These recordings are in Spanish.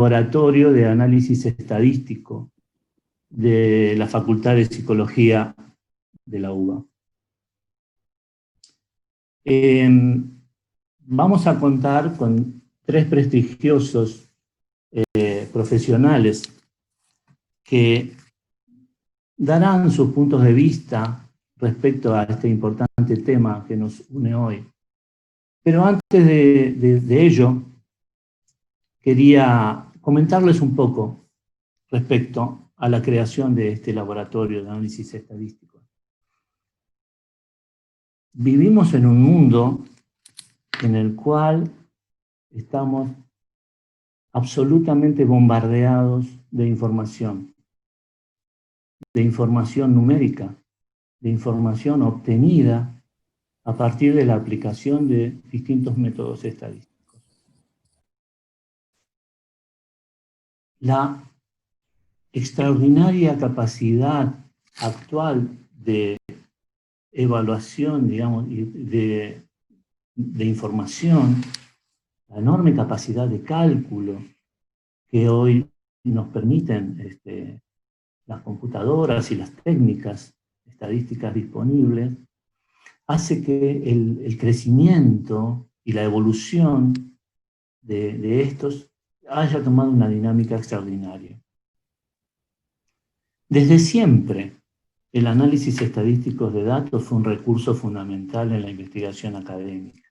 Laboratorio de Análisis Estadístico de la Facultad de Psicología de la UBA. Vamos a contar con 3 prestigiosos profesionales que darán sus puntos de vista respecto a este importante tema que nos une hoy. Pero antes de ello, quería comentarles un poco respecto a la creación de este laboratorio de análisis estadístico. Vivimos en un mundo en el cual estamos absolutamente bombardeados de información numérica, de información obtenida a partir de la aplicación de distintos métodos estadísticos. La extraordinaria capacidad actual de evaluación, digamos, de información, la enorme capacidad de cálculo que hoy nos permiten las computadoras y las técnicas estadísticas disponibles, hace que el crecimiento y la evolución de estos haya tomado una dinámica extraordinaria. Desde siempre, el análisis estadístico de datos fue un recurso fundamental en la investigación académica.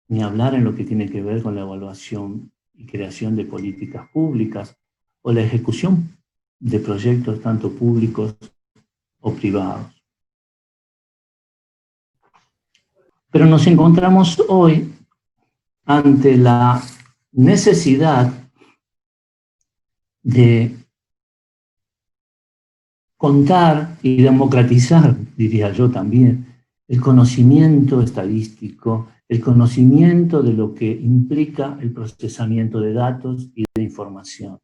Ni hablar en lo que tiene que ver con la evaluación y creación de políticas públicas o la ejecución de proyectos tanto públicos o privados. Pero nos encontramos hoy ante la necesidad de contar y democratizar, diría yo también, el conocimiento estadístico, el conocimiento de lo que implica el procesamiento de datos y de información.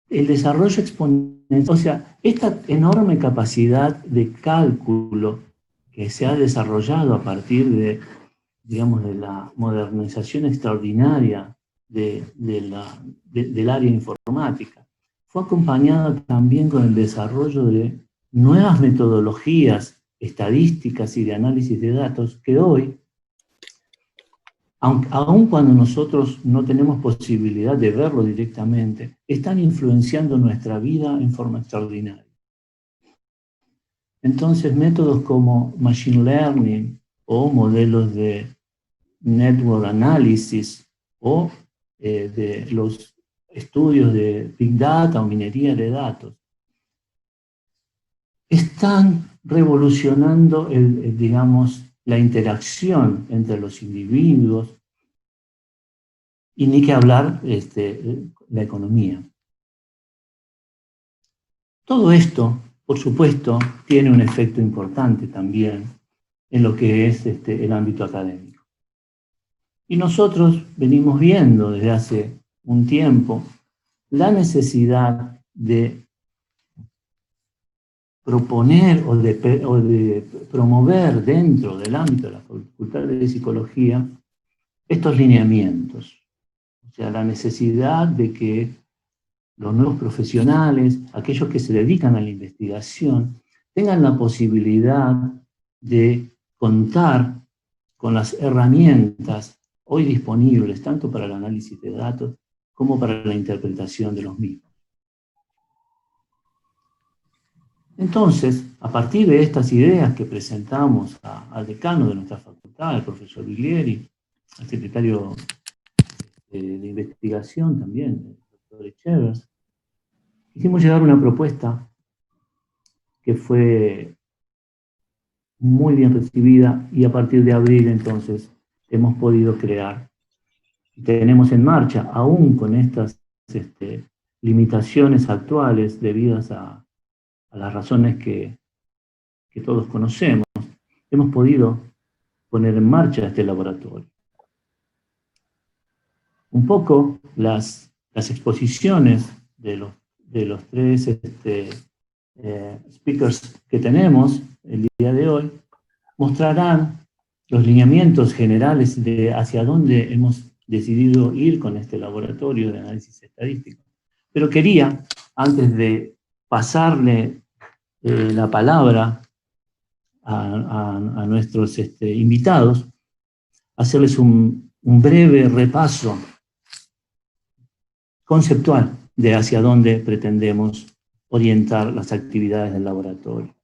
El desarrollo exponencial, o sea, esta enorme capacidad de cálculo que se ha desarrollado a partir de, digamos, de la modernización extraordinaria del área informática, fue acompañada también con el desarrollo de nuevas metodologías estadísticas y de análisis de datos que hoy, aun cuando nosotros no tenemos posibilidad de verlo directamente, están influenciando nuestra vida en forma extraordinaria. Entonces, métodos como Machine Learning o modelos de Network Analysis o de los estudios de Big Data o minería de datos, están revolucionando, digamos, la interacción entre los individuos y ni que hablar la economía. Todo esto, por supuesto, tiene un efecto importante también en lo que es el ámbito académico. Y nosotros venimos viendo desde hace un tiempo la necesidad de proponer o de promover dentro del ámbito de la Facultad de Psicología estos lineamientos. O sea, la necesidad de que los nuevos profesionales, aquellos que se dedican a la investigación, tengan la posibilidad de contar con las herramientas hoy disponibles, tanto para el análisis de datos como para la interpretación de los mismos. Entonces, a partir de estas ideas que presentamos al decano de nuestra facultad, el profesor Biglieri, al secretario de investigación también, el doctor Echevers, hicimos llegar una propuesta que fue muy bien recibida y a partir de abril entonces hemos podido crear. Tenemos en marcha, aún con estas limitaciones actuales debidas a las razones que todos conocemos, hemos podido poner en marcha este laboratorio. Un poco las exposiciones de los 3 speakers que tenemos el día de hoy mostrarán los lineamientos generales de hacia dónde hemos decidido ir con este laboratorio de análisis estadístico. Pero quería, antes de pasarle la palabra a nuestros invitados, hacerles un breve repaso conceptual de hacia dónde pretendemos orientar las actividades del laboratorio.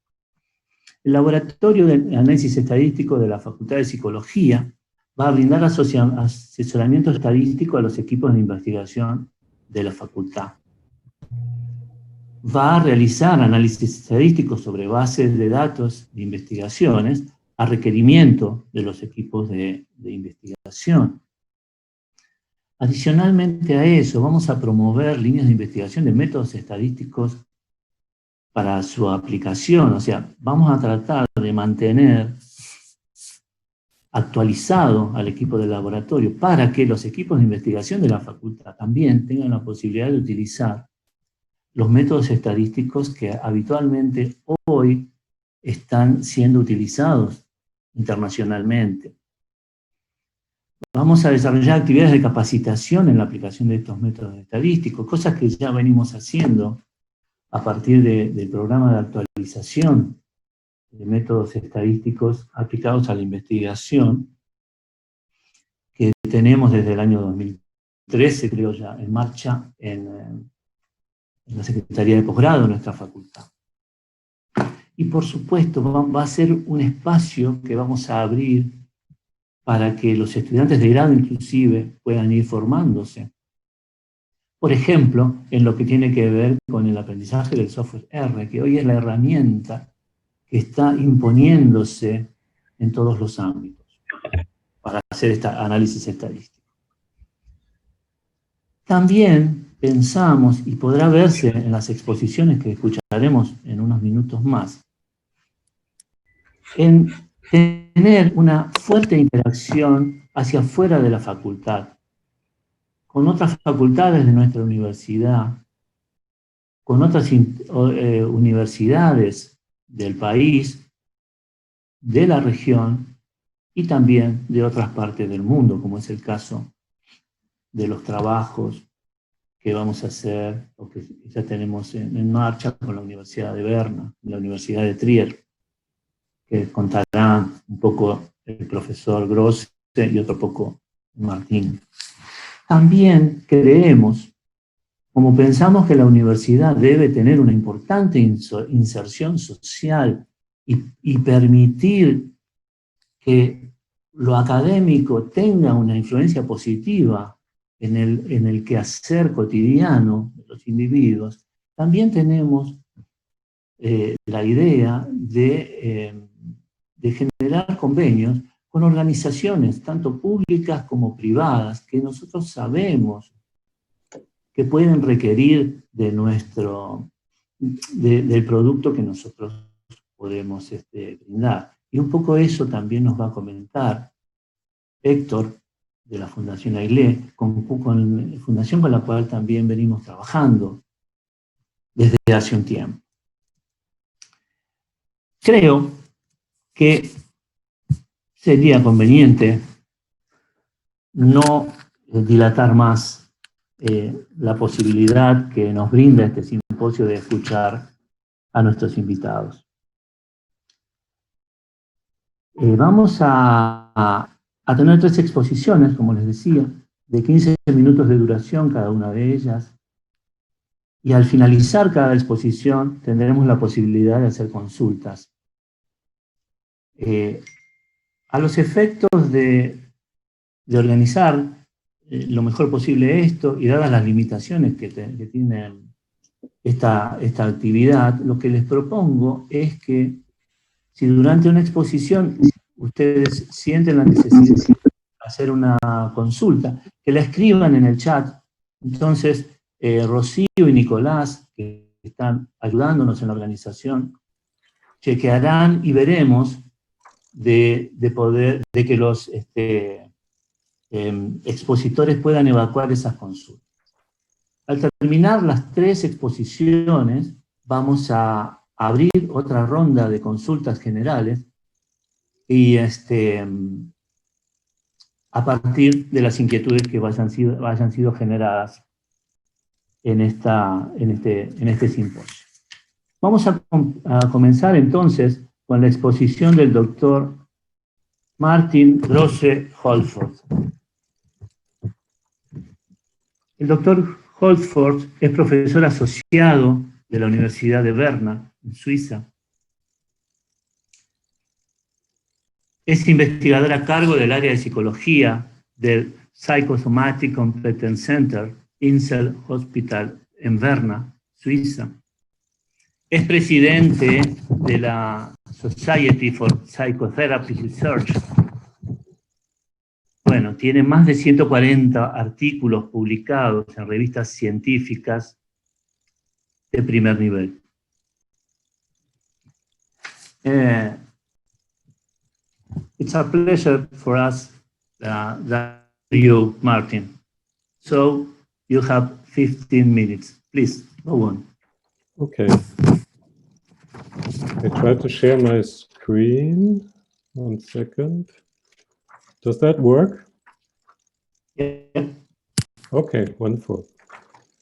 El Laboratorio de Análisis Estadístico de la Facultad de Psicología va a brindar asesoramiento estadístico a los equipos de investigación de la facultad. Va a realizar análisis estadísticos sobre bases de datos de investigaciones a requerimiento de los equipos de investigación. Adicionalmente a eso, vamos a promover líneas de investigación de métodos estadísticos para su aplicación. O sea, vamos a tratar de mantener actualizado al equipo del laboratorio para que los equipos de investigación de la facultad también tengan la posibilidad de utilizar los métodos estadísticos que habitualmente hoy están siendo utilizados internacionalmente. Vamos a desarrollar actividades de capacitación en la aplicación de estos métodos estadísticos, cosas que ya venimos haciendo a partir del programa de actualización de métodos estadísticos aplicados a la investigación, que tenemos desde el año 2013, creo ya, en marcha en la Secretaría de Posgrado de nuestra facultad. Y por supuesto va a ser un espacio que vamos a abrir para que los estudiantes de grado inclusive puedan ir formándose. Por ejemplo, en lo que tiene que ver con el aprendizaje del software R, que hoy es la herramienta que está imponiéndose en todos los ámbitos para hacer este análisis estadístico. También pensamos, y podrá verse en las exposiciones que escucharemos en unos minutos más, en tener una fuerte interacción hacia afuera de la facultad, con otras facultades de nuestra universidad, con otras universidades del país, de la región y también de otras partes del mundo, como es el caso de los trabajos que vamos a hacer, o que ya tenemos en marcha con la Universidad de Berna, la Universidad de Trier, que contará un poco el profesor Grosse y otro poco Martín. También creemos, como pensamos que la universidad debe tener una importante inserción social y permitir que lo académico tenga una influencia positiva en el quehacer cotidiano de los individuos, también tenemos la idea de generar convenios con organizaciones, tanto públicas como privadas, que nosotros sabemos que pueden requerir de del producto que nosotros podemos brindar. Y un poco eso también nos va a comentar Héctor, de la Fundación AILE, fundación con la cual también venimos trabajando desde hace un tiempo. Creo que sería conveniente no dilatar más la posibilidad que nos brinda este simposio de escuchar a nuestros invitados. Vamos a tener 3 exposiciones, como les decía, de 15 minutos de duración cada una de ellas, y al finalizar cada exposición tendremos la posibilidad de hacer consultas. A los efectos de organizar lo mejor posible esto, y dadas las limitaciones que tiene esta actividad, lo que les propongo es que si durante una exposición ustedes sienten la necesidad de hacer una consulta, que la escriban en el chat. Entonces, Rocío y Nicolás, que están ayudándonos en la organización, chequearán y veremos de que los expositores puedan evacuar esas consultas. Al terminar las 3 exposiciones, vamos a abrir otra ronda de consultas generales y a partir de las inquietudes que vayan sido generadas en este simposio. Vamos a comenzar entonces con la exposición del doctor Martin Grosse Holford. El doctor Holford es profesor asociado de la Universidad de Berna, en Suiza. Es investigador a cargo del área de psicología del Psychosomatic Competence Center, Insel Hospital, en Berna, Suiza. Es presidente de la Society for Psychotherapy Research. Bueno, tiene más de 140 artículos publicados en revistas científicas de primer nivel. It's a pleasure for us that you, Martin. So you have 15 minutes. Please, go on. Okay. I try to share my screen. 1 second. Does that work? Yeah. Okay, wonderful.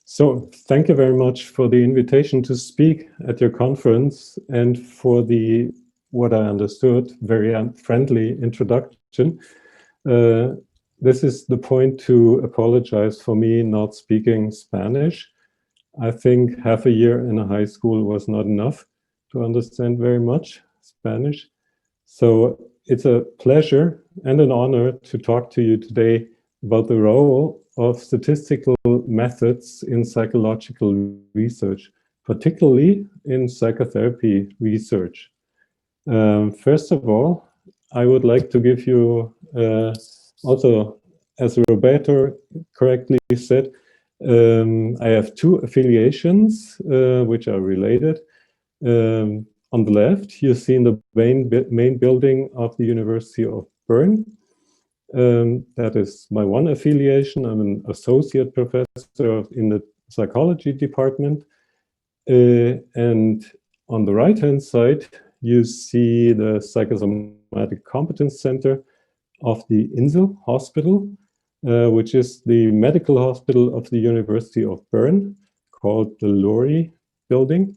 So thank you very much for the invitation to speak at your conference and for the, what I understood, very friendly introduction. This is the point to apologize for me not speaking Spanish. I think half a year in a high school was not enough to understand very much Spanish. So it's a pleasure and an honor to talk to you today about the role of statistical methods in psychological research, particularly in psychotherapy research. First of all, I would like to give you also, as Roberto correctly said, I have 2 affiliations which are related. On the left, you see in the main building of the University of Bern. That is my one affiliation. I'm an associate professor in the psychology department. And on the right-hand side, you see the Psychosomatic Competence Center of the Insel Hospital, which is the medical hospital of the University of Bern, called the Lurie building.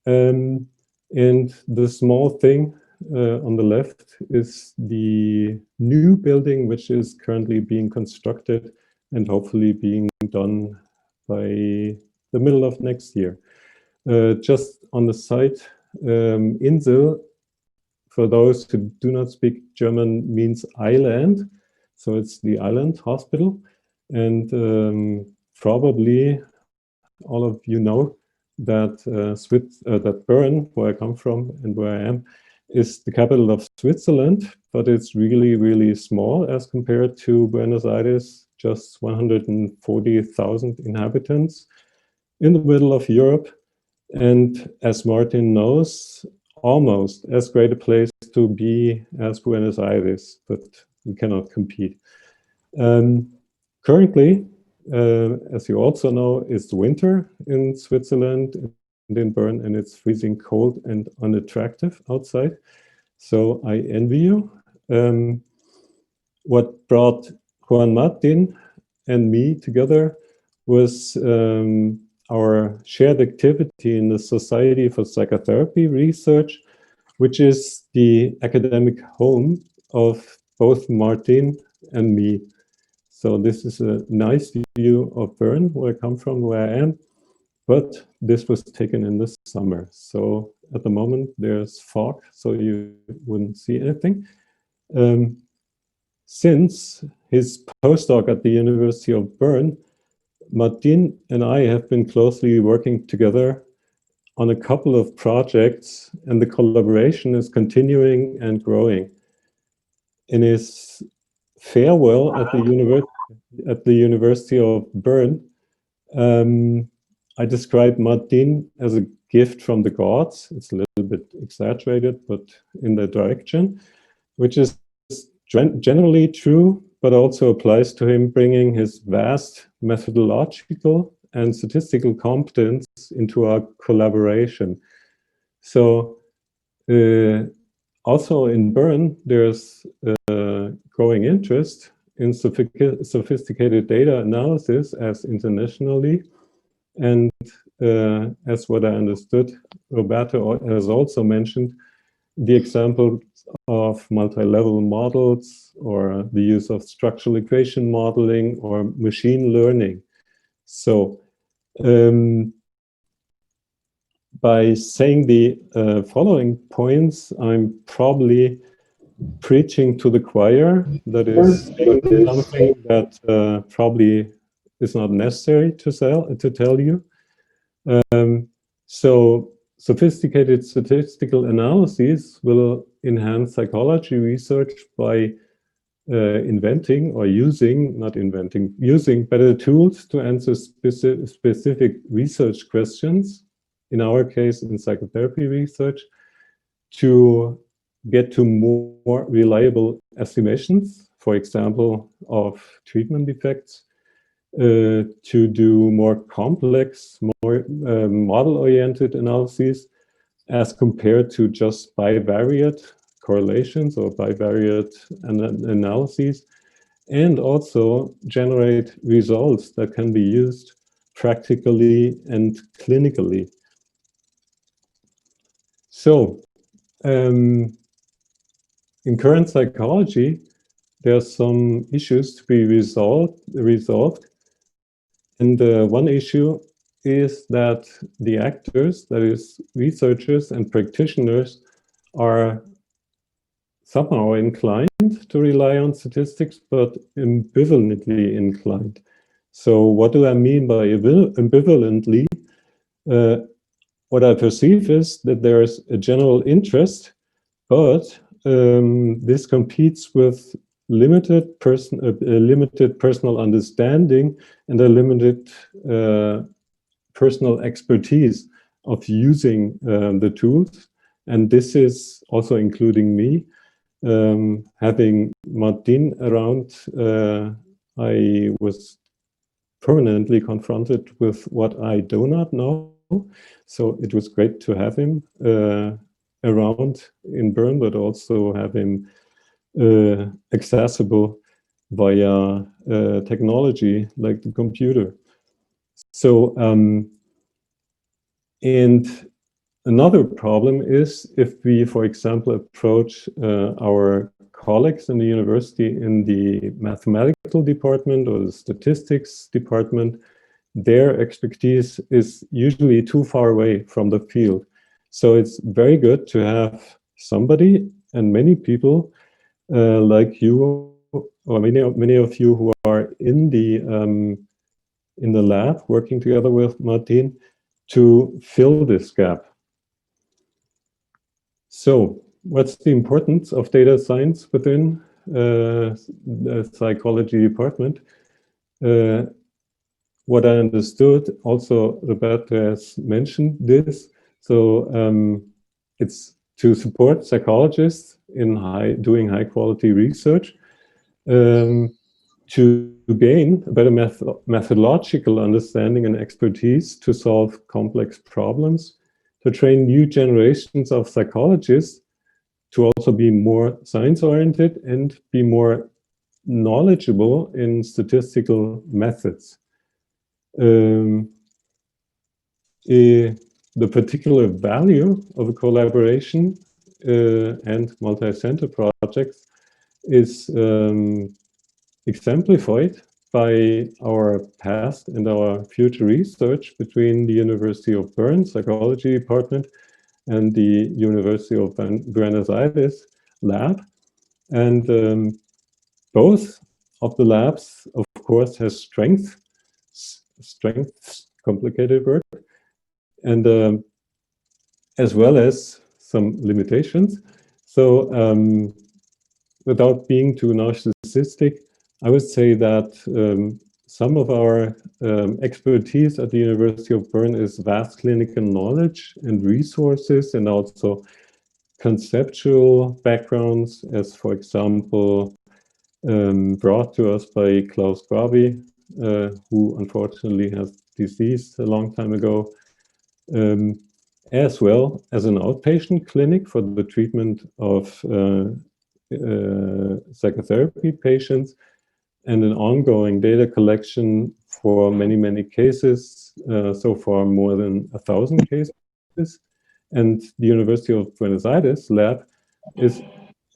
And the small thing on the left is the new building, which is currently being constructed and hopefully being done by the middle of next year. Just on the site, Insel, for those who do not speak German, means island. So it's the island hospital. And probably all of you know that that Bern, where I come from and where I am, is the capital of Switzerland, but it's really, really small as compared to Buenos Aires, just 140,000 inhabitants in the middle of Europe. And as Martin knows, almost as great a place to be as Buenos Aires, but we cannot compete. Currently, as you also know, it's winter in Switzerland and in Bern, and it's freezing cold and unattractive outside. So I envy you. What brought Juan Martin and me together was our shared activity in the Society for Psychotherapy Research, which is the academic home of both Martin and me. So this is a nice view of Bern, where I come from, where I am, but this was taken in the summer. So at the moment there's fog, so you wouldn't see anything. Since his postdoc at the University of Bern, Martin and I have been closely working together on a couple of projects, and the collaboration is continuing and growing. In his farewell at the University of Bern, I described Martin as a gift from the gods. It's a little bit exaggerated, but in that direction, which is generally true, but also applies to him bringing his vast methodological and statistical competence into our collaboration. So also in Bern, there's growing interest in sophisticated data analysis as internationally. And as what I understood, Roberto has also mentioned the example of multi-level models or the use of structural equation modeling or machine learning. So by saying the following points, I'm probably preaching to the choir. That is something that probably is not necessary to tell you. So sophisticated statistical analyses will enhance psychology research by using better tools to answer specific research questions, in our case in psychotherapy research, to get to more reliable estimations, for example, of treatment effects, to do more complex, more model-oriented analyses as compared to just bivariate correlations or bivariate analyses, and also generate results that can be used practically and clinically. So, in current psychology, there are some issues to be resolved. And one issue is that the actors, that is researchers and practitioners, are somehow inclined to rely on statistics, but ambivalently inclined. So what do I mean by ambivalently? What I perceive is that there is a general interest, but this competes with limited personal understanding and a limited personal expertise of using the tools. And this is also including me. Having Martin around, I was permanently confronted with what I do not know. So it was great to have him around in Bern, but also have him accessible via technology like the computer. So, and another problem is if we, for example, approach our colleagues in the university in the mathematical department or the statistics department, their expertise is usually too far away from the field. So it's very good to have somebody and many people like you or many of you who are in the lab working together with Martin to fill this gap. So what's the importance of data science within the psychology department? What I understood, also Roberto has mentioned this, so it's to support psychologists in doing high quality research, to gain a better methodological understanding and expertise to solve complex problems, to train new generations of psychologists to also be more science-oriented and be more knowledgeable in statistical methods. The particular value of a collaboration and multi-center projects is exemplified by our past and our future research between the University of Bern Psychology Department and the University of Buenos Aires lab. And both of the labs, of course, has strengths, complicated work, and as well as some limitations. So without being too narcissistic, I would say that some of our expertise at the University of Bern is vast clinical knowledge and resources, and also conceptual backgrounds, as for example, brought to us by Klaus Gravi, who unfortunately has deceased a long time ago. as well as an outpatient clinic for the treatment of psychotherapy patients, and an ongoing data collection for many, many cases, so far more than 1,000 cases. And the University of Buenos Aires lab is,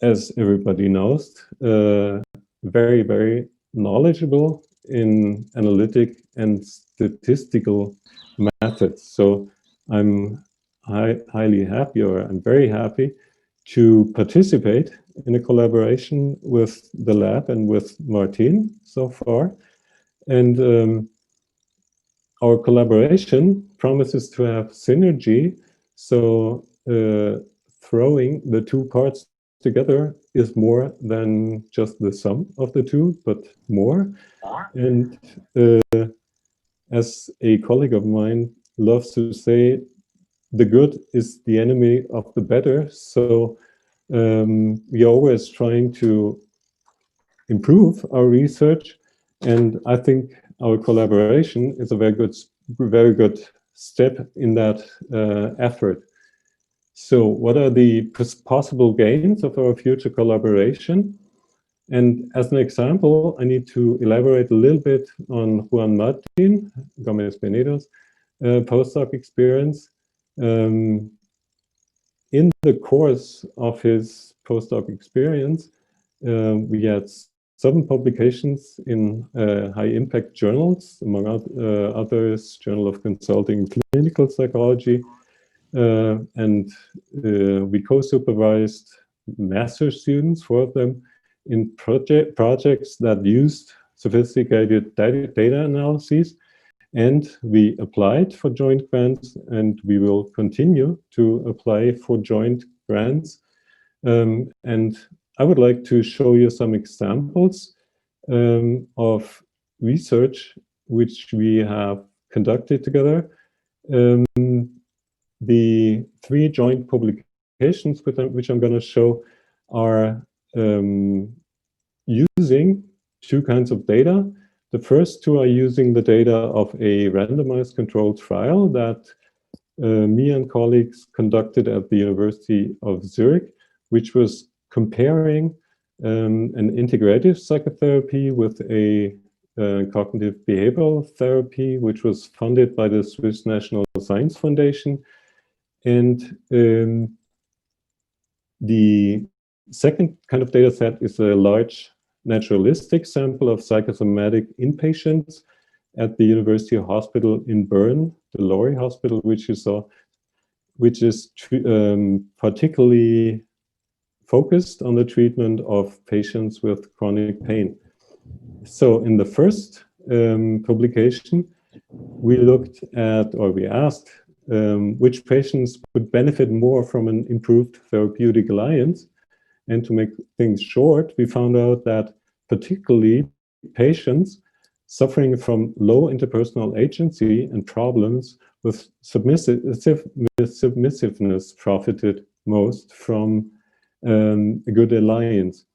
as everybody knows, very, very knowledgeable in analytic and statistical methods. So I'm highly happy, or I'm very happy to participate in a collaboration with the lab and with Martin so far. And our collaboration promises to have synergy. So throwing the two parts together is more than just the sum of the two, but more. And as a colleague of mine loves to say, the good is the enemy of the better. So we're always trying to improve our research, and I think our collaboration is a very good step in that effort. So what are the possible gains of our future collaboration? And as an example, I need to elaborate a little bit on Juan Martin Gomez Benedo's postdoc experience. In the course of his postdoc experience, we had 7 publications in high-impact journals, among others, Journal of Consulting Clinical Psychology, and we co-supervised master students, 4 of them, in projects that used sophisticated data analyses. And we applied for joint grants, and we will continue to apply for joint grants. And I would like to show you some examples of research which we have conducted together. The 3 joint publications which I'm going to show are using 2 kinds of data. The first 2 are using the data of a randomized controlled trial that me and colleagues conducted at the University of Zurich, which was comparing an integrative psychotherapy with a cognitive behavioral therapy, which was funded by the Swiss National Science Foundation. And the second kind of data set is a large naturalistic sample of psychosomatic inpatients at the University Hospital in Bern, the Laurie Hospital, which you saw, which is particularly focused on the treatment of patients with chronic pain. So in the first publication, we looked at, or we asked, which patients would benefit more from an improved therapeutic alliance. And to make things short, we found out that particularly patients suffering from low interpersonal agency and problems with submissiveness profited most from a good alliance.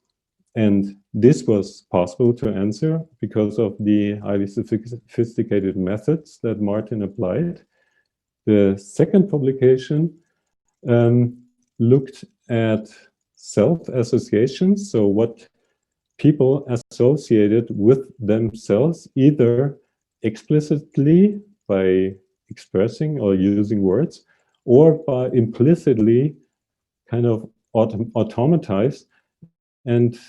And this was possible to answer because of the highly sophisticated methods that Martin applied. The second publication looked at self-associations, so what people associated with themselves, either explicitly by expressing or using words, or by implicitly kind of automatized, and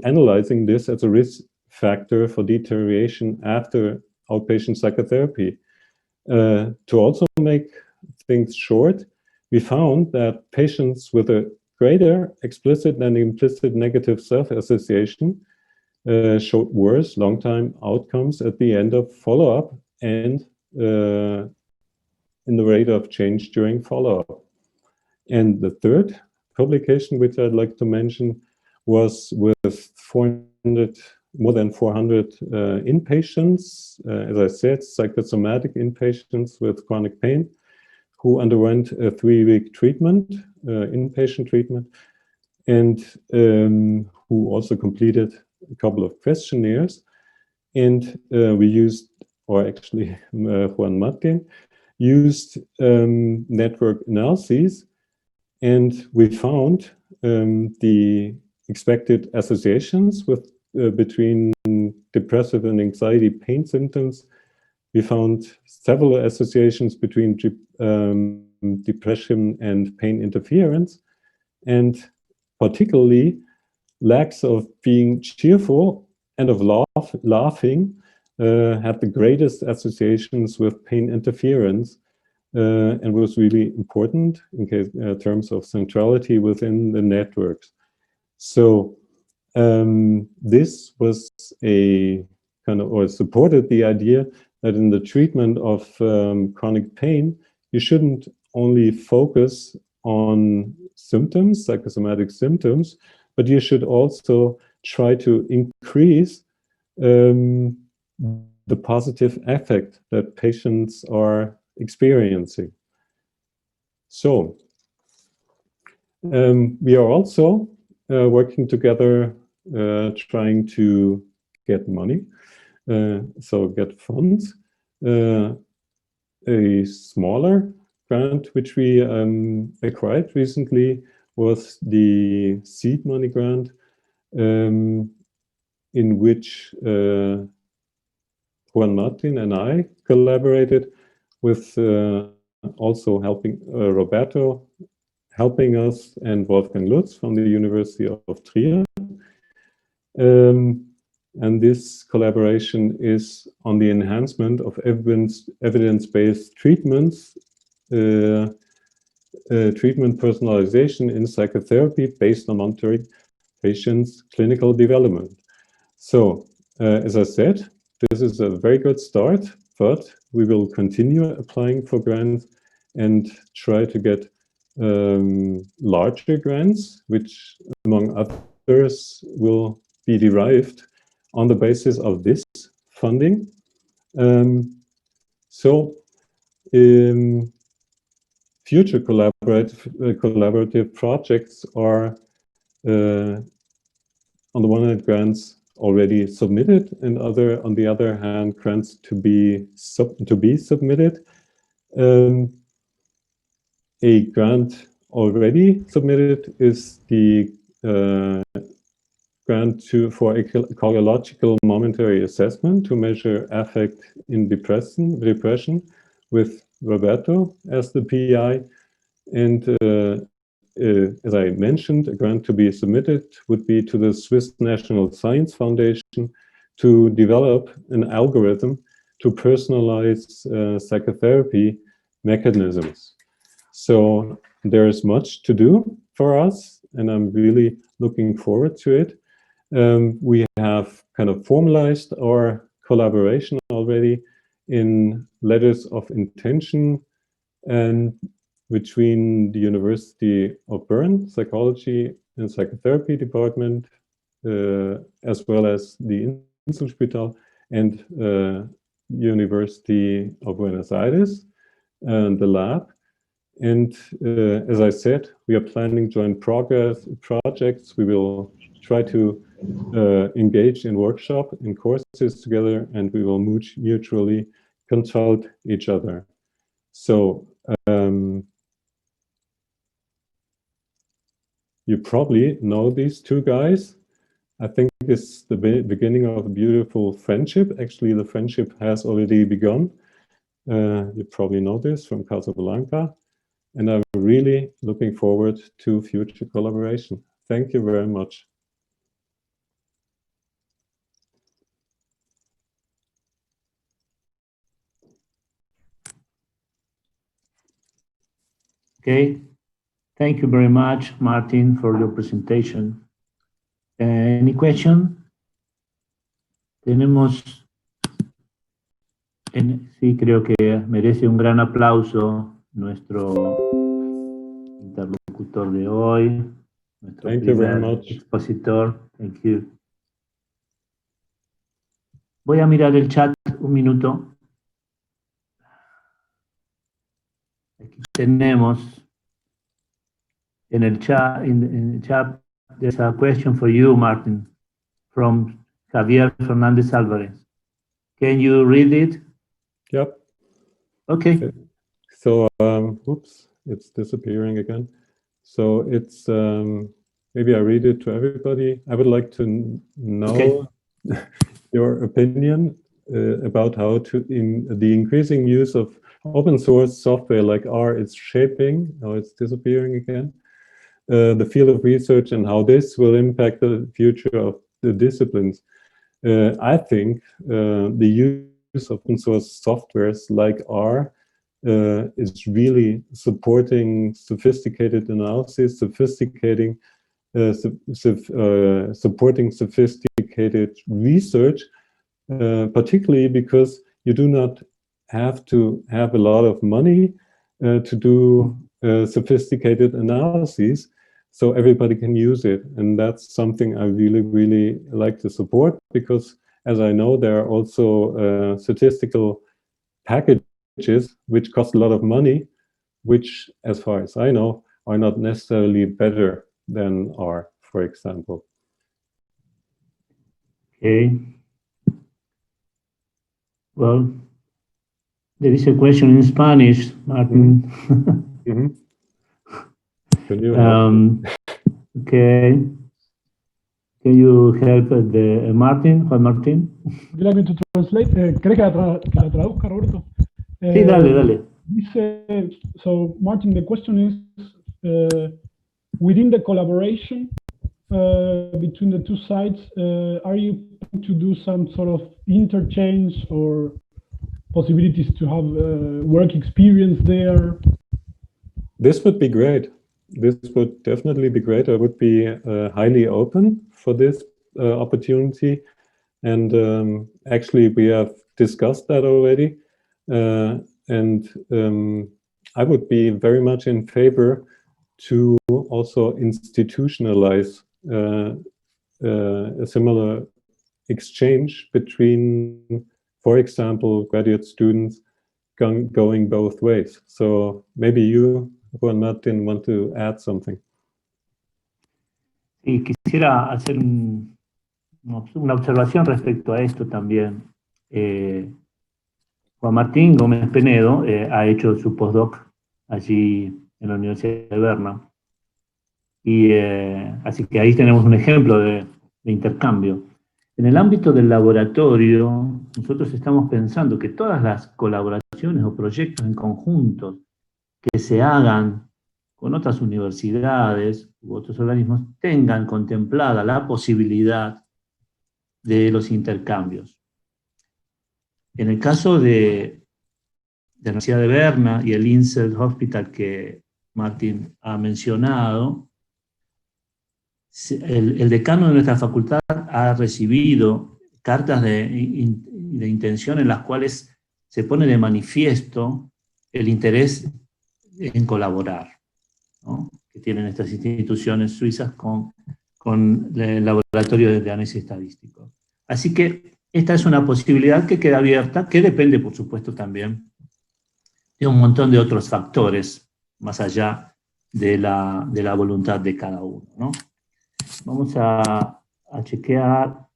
analyzing this as a risk factor for deterioration after outpatient psychotherapy. To also make things short, we found that patients with a greater explicit than implicit negative self-association showed worse long-term outcomes at the end of follow-up and in the rate of change during follow-up. And the third publication, which I'd like to mention, was with more than 400 inpatients, as I said, psychosomatic inpatients with chronic pain, who underwent a 3-week treatment, inpatient treatment, and who also completed a couple of questionnaires. And we used, or actually Juan Martin used network analyses, and we found the expected associations with between depressive and anxiety pain symptoms. We found several associations between depression and pain interference, and particularly lacks of being cheerful and of laughing had the greatest associations with pain interference, and was really important in terms of centrality within the networks. So this was a kind of, or supported the idea that in the treatment of chronic pain, you shouldn't only focus on symptoms, psychosomatic symptoms, but you should also try to increase the positive effect that patients are experiencing. So we are also working together, trying to get money, so get funds. A smaller grant which we acquired recently was the seed money grant, in which Juan Martin and I collaborated with also helping Roberto helping us, and Wolfgang Lutz from the University of Trier. And this collaboration is on the enhancement of evidence-based treatments, treatment personalization in psychotherapy based on monitoring patients' clinical development. So, as I said, this is a very good start, but we will continue applying for grants and try to get larger grants, which among others will be derived on the basis of this funding. Future collaborative projects are, on the one hand, grants already submitted, and on the other hand, grants to be submitted. A grant already submitted is the grant for ecological momentary assessment to measure affect in depression with Roberto as the PI. And as I mentioned, a grant to be submitted would be to the Swiss National Science Foundation to develop an algorithm to personalize psychotherapy mechanisms. So there is much to do for us, and I'm really looking forward to it. We have kind of formalized our collaboration already in letters of intention, and between the University of Bern Psychology and Psychotherapy Department, as well as the Inselspital and University of Buenos Aires, and the lab. And as I said, we are planning joint projects. We will try to engage in workshop and courses together, and we will mutually consult each other. So you probably know these two guys. I think this is the beginning of a beautiful friendship. Actually, the friendship has already begun. You probably know this from Casablanca. And I'm really looking forward to future collaboration. Thank you very much. Okay, thank you very much, Martin, for your presentation. Any question? Tenemos, sí, creo que merece un gran aplauso nuestro interlocutor de hoy, nuestro primer expositor. Thank you. Voy a mirar el chat un minuto. Aquí tenemos en el chat, there's a question for you, Martin, from Javier Fernandez Alvarez. Can you read it? Yep. Okay. So, oops, it's disappearing again. So it's, maybe I read it to everybody. I would like to know your opinion about how the increasing use of open source software like R is shaping, how it's disappearing again, the field of research and how this will impact the future of the disciplines. I think the use of open source softwares like R is really supporting sophisticated analysis, supporting sophisticated research, particularly because you do not have to have a lot of money to do sophisticated analyses, so everybody can use it. And that's something I really, really like to support, because as I know, there are also statistical packages which cost a lot of money, which, as far as I know, are not necessarily better than R, for example. Okay. Well, there is a question in Spanish, Martin. Mm-hmm. Can you help? Okay. Can you help Martin, Juan Martín? Would you like me to translate? ¿Crees que la traduzca, Roberto? Sí, dale. Dice, so Martin, the question is, within the collaboration between the two sides, are you planning to do some sort of interchange or possibilities to have work experience there? This would be great. This would definitely be great. I would be highly open for this opportunity. And actually, we have discussed that already. And I would be very much in favor to also institutionalize a similar exchange between, for example, graduate students going both ways. So maybe you, Juan Martín, want to add something. Sí, quisiera hacer una observación respecto a esto también. Juan Martín Gómez Penedo ha hecho su postdoc allí en la Universidad de Berna. Y así que ahí tenemos un ejemplo de intercambio. En el ámbito del laboratorio, nosotros estamos pensando que todas las colaboraciones o proyectos en conjunto que se hagan con otras universidades u otros organismos tengan contemplada la posibilidad de los intercambios. En el caso de la Universidad de Berna y el INSEAD Hospital que Martín ha mencionado, el decano de nuestra facultad ha recibido cartas de intención en las cuales se pone de manifiesto el interés en colaborar, ¿no?, que tienen estas instituciones suizas con el laboratorio de análisis estadístico. Así que esta es una posibilidad que queda abierta, que depende, por supuesto, también de un montón de otros factores, más allá de la voluntad de cada uno, ¿no? Vamos a chequear.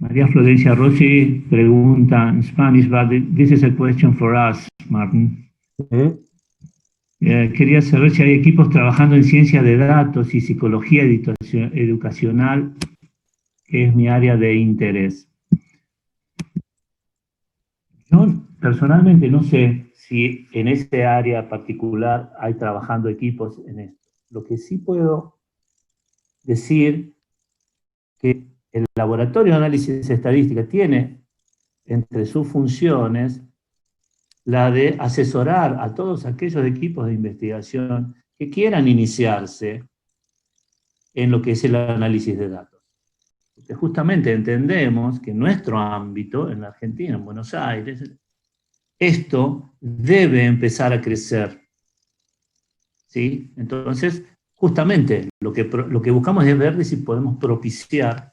María Florencia Rossi pregunta en Spanish, but this is a question for us, Martin. Quería saber si hay equipos trabajando en ciencia de datos y psicología educacional, que es mi área de interés. Yo personalmente no sé si en ese área particular hay trabajando equipos en esto. Lo que sí puedo decir que el Laboratorio de Análisis Estadística tiene entre sus funciones la de asesorar a todos aquellos equipos de investigación que quieran iniciarse en lo que es el análisis de datos. Porque justamente entendemos que en nuestro ámbito, en la Argentina, en Buenos Aires, esto debe empezar a crecer, ¿sí? Entonces, justamente lo que buscamos es ver si podemos propiciar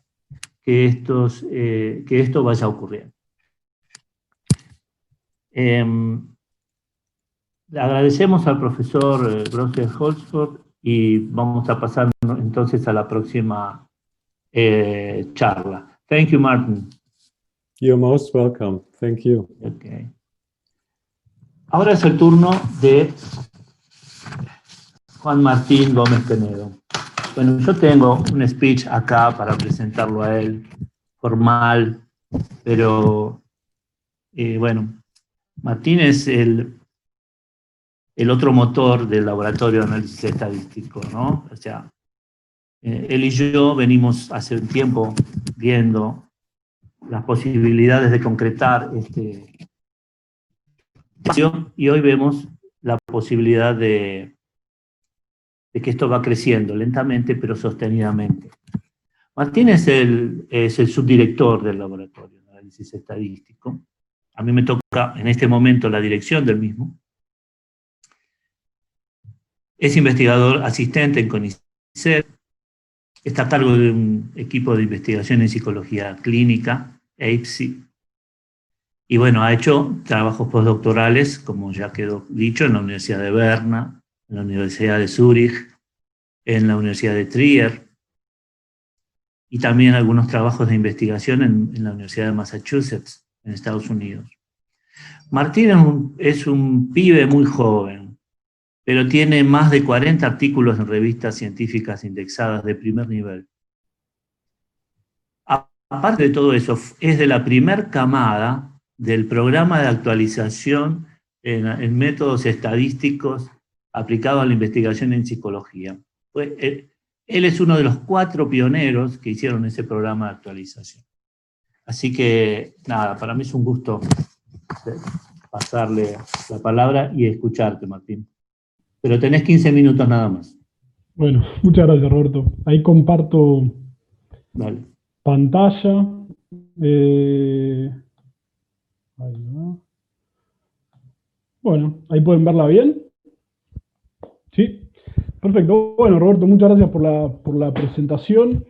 que esto vaya ocurriendo. Le agradecemos al profesor Grosser Holzford y vamos a pasar entonces a la próxima charla. Thank you, Martin. You're most welcome. Thank you. Okay. Ahora es el turno de Juan Martín Gómez Penedo. Bueno, yo tengo un speech acá para presentarlo a él, formal, pero bueno, Martín es el otro motor del laboratorio de análisis estadístico, ¿no? O sea, él y yo venimos hace un tiempo viendo las posibilidades de concretar este espacio, y hoy vemos la posibilidad de que esto va creciendo lentamente pero sostenidamente. Martín es el subdirector del laboratorio de análisis estadístico. A mí me toca en este momento la dirección del mismo. Es investigador asistente en CONICET, está a cargo de un equipo de investigación en psicología clínica, EIPSI, y bueno, ha hecho trabajos postdoctorales, como ya quedó dicho, en la Universidad de Berna, en la Universidad de Zúrich, en la Universidad de Trier, y también algunos trabajos de investigación en la Universidad de Massachusetts, en Estados Unidos. Martín es un pibe muy joven, pero tiene más de 40 artículos en revistas científicas indexadas de primer nivel. Aparte de todo eso, es de la primer camada del programa de actualización en métodos estadísticos aplicado a la investigación en psicología. Él es uno de los 4 pioneros que hicieron ese programa de actualización. Así que, nada, para mí es un gusto pasarle la palabra y escucharte, Martín. Pero tenés 15 minutos nada más. Bueno, muchas gracias, Roberto. Ahí comparto pantalla. Ahí va. Bueno, ahí pueden verla bien. ¿Sí? Perfecto. Bueno, Roberto, muchas gracias por la presentación.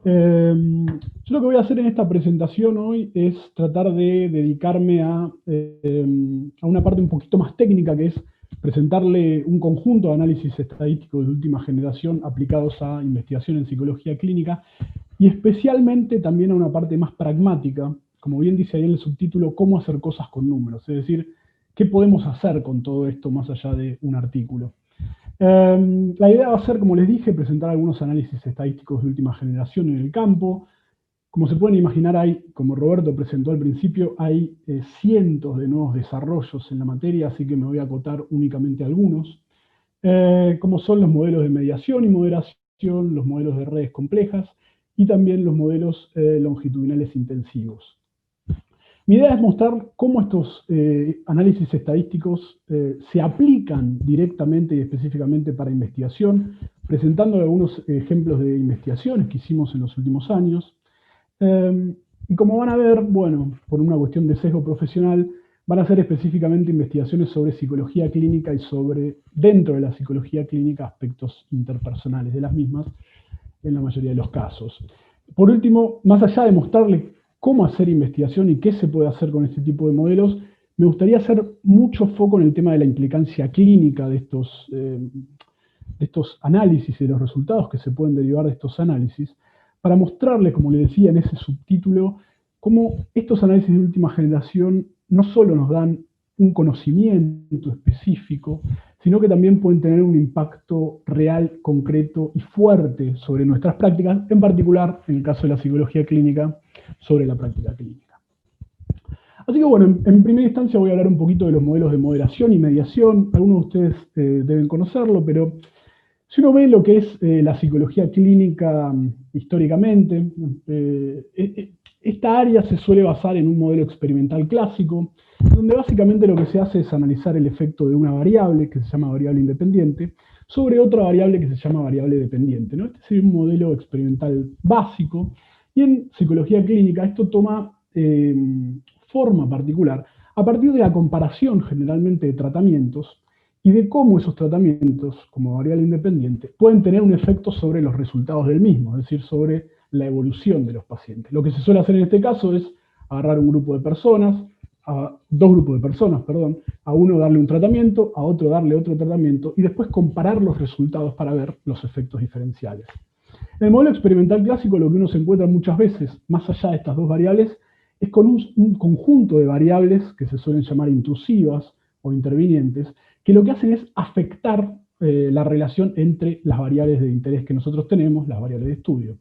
Yo lo que voy a hacer en esta presentación hoy es tratar de dedicarme a una parte un poquito más técnica, que es presentarle un conjunto de análisis estadísticos de última generación aplicados a investigación en psicología clínica, y especialmente también a una parte más pragmática, como bien dice ahí en el subtítulo, cómo hacer cosas con números, es decir, qué podemos hacer con todo esto más allá de un artículo. La idea va a ser, como les dije, presentar algunos análisis estadísticos de última generación en el campo. Como se pueden imaginar, como Roberto presentó al principio, hay cientos de nuevos desarrollos en la materia, así que me voy a acotar únicamente a algunos, como son los modelos de mediación y moderación, los modelos de redes complejas y también los modelos longitudinales intensivos. Mi idea es mostrar cómo estos análisis estadísticos se aplican directamente y específicamente para investigación, presentando algunos ejemplos de investigaciones que hicimos en los últimos años. Y como van a ver, bueno, por una cuestión de sesgo profesional, van a ser específicamente investigaciones sobre psicología clínica y sobre, dentro de la psicología clínica, aspectos interpersonales de las mismas, en la mayoría de los casos. Por último, más allá de mostrarle cómo hacer investigación y qué se puede hacer con este tipo de modelos, me gustaría hacer mucho foco en el tema de la implicancia clínica de estos análisis y de los resultados que se pueden derivar de estos análisis, para mostrarles, como le decía en ese subtítulo, cómo estos análisis de última generación no solo nos dan un conocimiento específico, sino que también pueden tener un impacto real, concreto y fuerte sobre nuestras prácticas, en particular, en el caso de la psicología clínica, sobre la práctica clínica. Así que bueno, en primera instancia voy a hablar un poquito de los modelos de moderación y mediación. Algunos de ustedes deben conocerlo, pero si uno ve lo que es la psicología clínica históricamente, esta área se suele basar en un modelo experimental clásico, donde básicamente lo que se hace es analizar el efecto de una variable, que se llama variable independiente, sobre otra variable que se llama variable dependiente, ¿no? Este sería un modelo experimental básico, y en psicología clínica esto toma forma particular a partir de la comparación generalmente de tratamientos y de cómo esos tratamientos, como variable independiente, pueden tener un efecto sobre los resultados del mismo, es decir, sobre la evolución de los pacientes. Lo que se suele hacer en este caso es agarrar un grupo de personas, a dos grupos de personas, perdón, a uno darle un tratamiento, a otro darle otro tratamiento, y después comparar los resultados para ver los efectos diferenciales. En el modelo experimental clásico lo que uno se encuentra muchas veces, más allá de estas dos variables, es con un conjunto de variables que se suelen llamar intrusivas o intervinientes, que lo que hacen es afectar la relación entre las variables de interés que nosotros tenemos, las variables de estudio.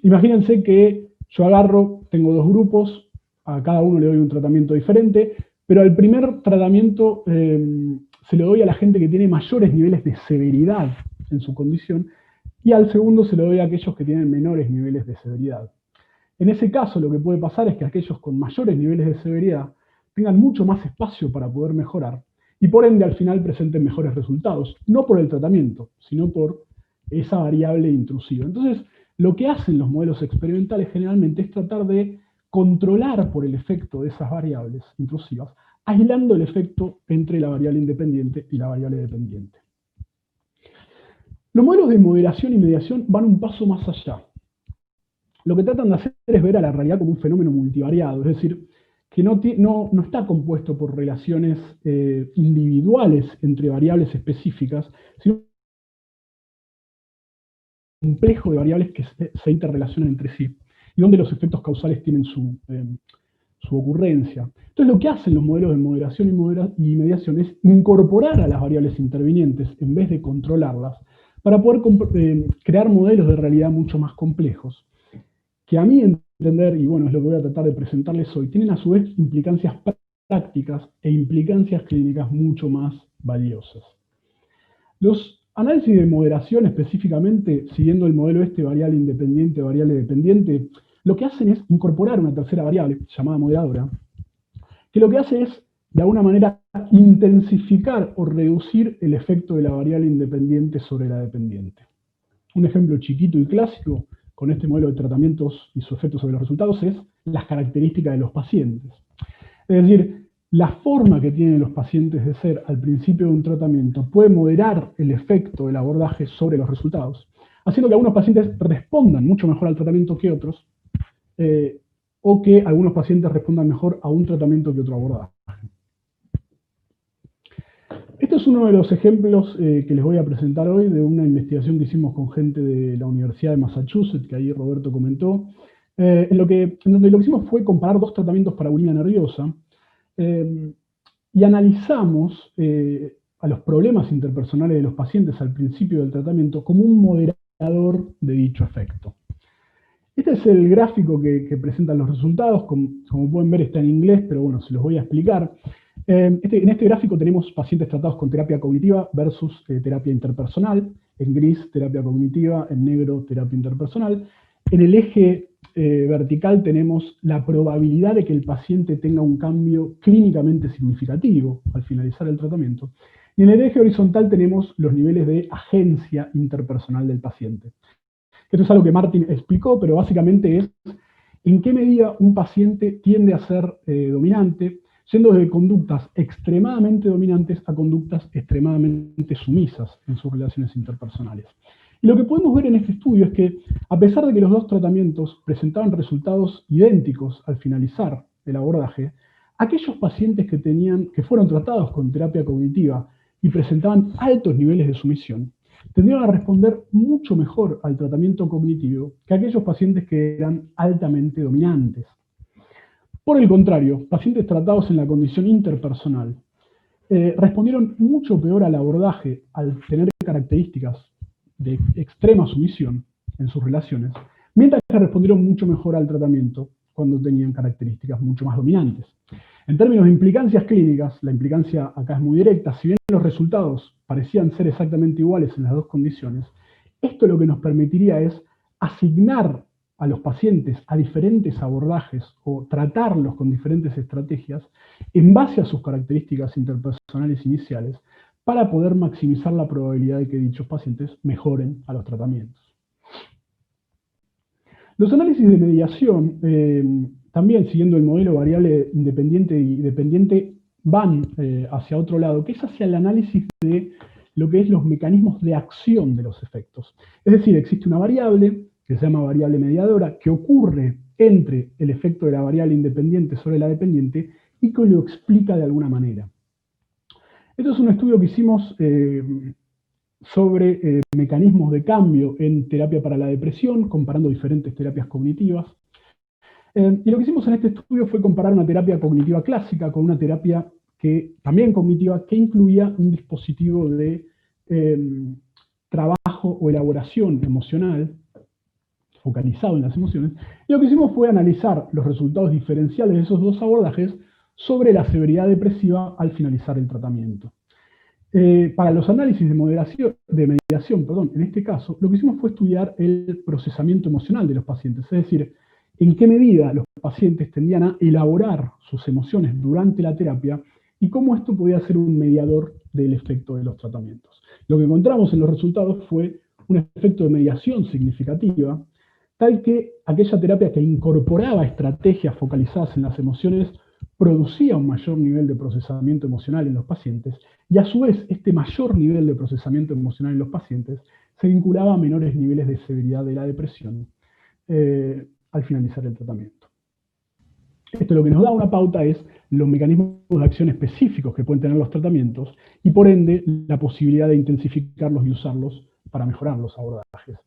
Imagínense que yo tengo dos grupos, a cada uno le doy un tratamiento diferente, pero al primer tratamiento se lo doy a la gente que tiene mayores niveles de severidad en su condición, y al segundo se lo doy a aquellos que tienen menores niveles de severidad. En ese caso, lo que puede pasar es que aquellos con mayores niveles de severidad tengan mucho más espacio para poder mejorar, y por ende al final presenten mejores resultados, no por el tratamiento, sino por esa variable intrusiva. Entonces, lo que hacen los modelos experimentales generalmente es tratar de controlar por el efecto de esas variables intrusivas, aislando el efecto entre la variable independiente y la variable dependiente. Los modelos de moderación y mediación van un paso más allá. Lo que tratan de hacer es ver a la realidad como un fenómeno multivariado, es decir, que no está compuesto por relaciones individuales entre variables específicas, sino un complejo de variables que se interrelacionan entre sí, y donde los efectos causales tienen su ocurrencia. Entonces, lo que hacen los modelos de moderación y mediación es incorporar a las variables intervinientes en vez de controlarlas, para poder crear modelos de realidad mucho más complejos, que a mi entender, y bueno, es lo que voy a tratar de presentarles hoy, tienen a su vez implicancias prácticas e implicancias clínicas mucho más valiosas. Los análisis de moderación, específicamente, siguiendo el modelo variable independiente, variable dependiente, lo que hacen es incorporar una tercera variable, llamada moderadora, que lo que hace es, de alguna manera, intensificar o reducir el efecto de la variable independiente sobre la dependiente. Un ejemplo chiquito y clásico con este modelo de tratamientos y su efecto sobre los resultados es las características de los pacientes. Es decir, la forma que tienen los pacientes de ser al principio de un tratamiento puede moderar el efecto del abordaje sobre los resultados, haciendo que algunos pacientes respondan mucho mejor al tratamiento que otros, o que algunos pacientes respondan mejor a un tratamiento que otro abordaje. Este es uno de los ejemplos que les voy a presentar hoy de una investigación que hicimos con gente de la Universidad de Massachusetts, que ahí Roberto comentó, en donde lo que hicimos fue comparar dos tratamientos para bulimia nerviosa, y analizamos a los problemas interpersonales de los pacientes al principio del tratamiento como un moderador de dicho efecto. Este es el gráfico que presentan los resultados, como pueden ver está en inglés, pero bueno, se los voy a explicar. En este gráfico tenemos pacientes tratados con terapia cognitiva versus terapia interpersonal, en gris terapia cognitiva, en negro terapia interpersonal. En el eje vertical tenemos la probabilidad de que el paciente tenga un cambio clínicamente significativo al finalizar el tratamiento. Y en el eje horizontal tenemos los niveles de agencia interpersonal del paciente. Esto es algo que Martin explicó, pero básicamente es en qué medida un paciente tiende a ser dominante, yendo de conductas extremadamente dominantes a conductas extremadamente sumisas en sus relaciones interpersonales. Y lo que podemos ver en este estudio es que, a pesar de que los dos tratamientos presentaban resultados idénticos al finalizar el abordaje, aquellos pacientes que fueron tratados con terapia cognitiva y presentaban altos niveles de sumisión, tendrían a responder mucho mejor al tratamiento cognitivo que aquellos pacientes que eran altamente dominantes. Por el contrario, pacientes tratados en la condición interpersonal respondieron mucho peor al abordaje al tener características de extrema sumisión en sus relaciones, mientras que respondieron mucho mejor al tratamiento cuando tenían características mucho más dominantes. En términos de implicancias clínicas, la implicancia acá es muy directa. Si bien los resultados parecían ser exactamente iguales en las dos condiciones, esto lo que nos permitiría es asignar a los pacientes a diferentes abordajes o tratarlos con diferentes estrategias en base a sus características interpersonales iniciales para poder maximizar la probabilidad de que dichos pacientes mejoren a los tratamientos. Los análisis de mediación, también siguiendo el modelo variable independiente y dependiente, van hacia otro lado, que es hacia el análisis de lo que es los mecanismos de acción de los efectos. Es decir, existe una variable que se llama variable mediadora, que ocurre entre el efecto de la variable independiente sobre la dependiente y que lo explica de alguna manera. Esto es un estudio que hicimos sobre mecanismos de cambio en terapia para la depresión, comparando diferentes terapias cognitivas. Y lo que hicimos en este estudio fue comparar una terapia cognitiva clásica con una terapia también cognitiva, que incluía un dispositivo de trabajo o elaboración emocional focalizado en las emociones. Y lo que hicimos fue analizar los resultados diferenciales de esos dos abordajes sobre la severidad depresiva al finalizar el tratamiento. Para los análisis de mediación, en este caso, lo que hicimos fue estudiar el procesamiento emocional de los pacientes, es decir, en qué medida los pacientes tendían a elaborar sus emociones durante la terapia y cómo esto podía ser un mediador del efecto de los tratamientos. Lo que encontramos en los resultados fue un efecto de mediación significativa, tal que aquella terapia que incorporaba estrategias focalizadas en las emociones producía un mayor nivel de procesamiento emocional en los pacientes, y a su vez este mayor nivel de procesamiento emocional en los pacientes se vinculaba a menores niveles de severidad de la depresión al finalizar el tratamiento. Esto lo que nos da una pauta es los mecanismos de acción específicos que pueden tener los tratamientos y por ende la posibilidad de intensificarlos y usarlos para mejorar los abordajes.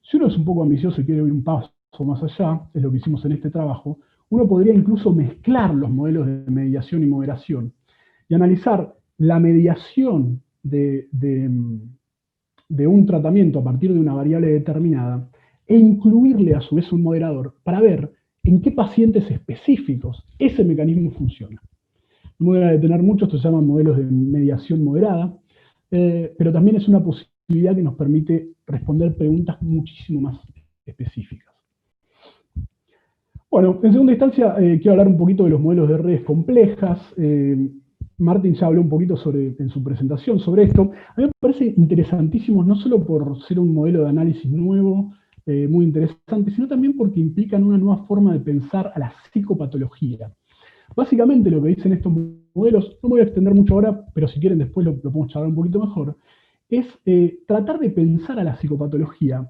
Si uno es un poco ambicioso y quiere ir un paso más allá, es lo que hicimos en este trabajo, uno podría incluso mezclar los modelos de mediación y moderación y analizar la mediación de un tratamiento a partir de una variable determinada e incluirle a su vez un moderador para ver en qué pacientes específicos ese mecanismo funciona. No me voy a detener mucho, esto se llama modelos de mediación moderada, pero también es una posibilidad que nos permite responder preguntas muchísimo más específicas. Bueno, en segunda instancia quiero hablar un poquito de los modelos de redes complejas. Martín ya habló un poquito en su presentación sobre esto. A mí me parece interesantísimo, no solo por ser un modelo de análisis nuevo, muy interesante, sino también porque implican una nueva forma de pensar a la psicopatología. Básicamente lo que dicen estos modelos, no me voy a extender mucho ahora, pero si quieren después lo podemos charlar un poquito mejor, es tratar de pensar a la psicopatología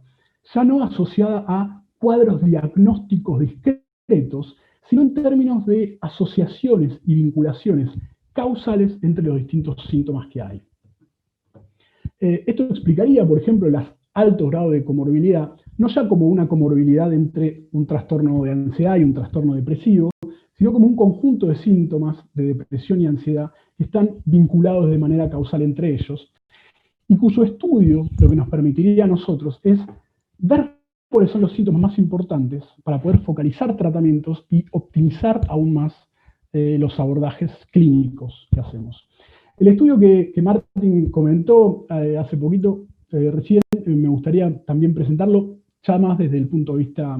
ya no asociada a cuadros diagnósticos discretos, sino en términos de asociaciones y vinculaciones causales entre los distintos síntomas que hay. Esto explicaría, por ejemplo, el alto grado de comorbilidad, no ya como una comorbilidad entre un trastorno de ansiedad y un trastorno depresivo, sino como un conjunto de síntomas de depresión y ansiedad que están vinculados de manera causal entre ellos, y cuyo estudio lo que nos permitiría a nosotros es ver cuáles son los síntomas más importantes para poder focalizar tratamientos y optimizar aún más los abordajes clínicos que hacemos. El estudio que Martín comentó hace poquito, recién, me gustaría también presentarlo ya más desde el punto de vista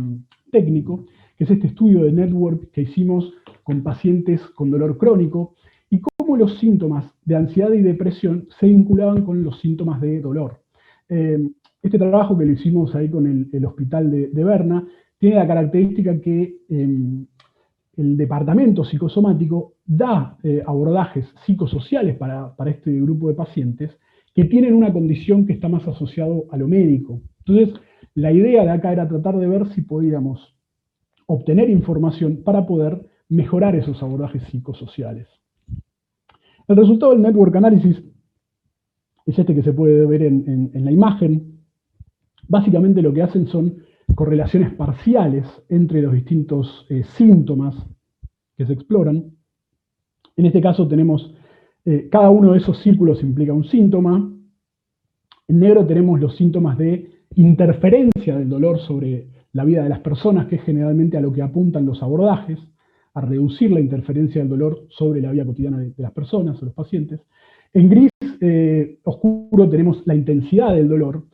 técnico, que es este estudio de network que hicimos con pacientes con dolor crónico y cómo los síntomas de ansiedad y depresión se vinculaban con los síntomas de dolor. Este trabajo que lo hicimos ahí con el hospital de Berna tiene la característica que el departamento psicosomático da abordajes psicosociales para este grupo de pacientes que tienen una condición que está más asociado a lo médico. Entonces, la idea de acá era tratar de ver si podíamos obtener información para poder mejorar esos abordajes psicosociales. El resultado del Network Analysis es este que se puede ver en la imagen. Básicamente lo que hacen son correlaciones parciales entre los distintos síntomas que se exploran. En este caso tenemos, cada uno de esos círculos implica un síntoma. En negro tenemos los síntomas de interferencia del dolor sobre la vida de las personas, que es generalmente a lo que apuntan los abordajes, a reducir la interferencia del dolor sobre la vida cotidiana de las personas o los pacientes. En gris oscuro tenemos la intensidad del dolor,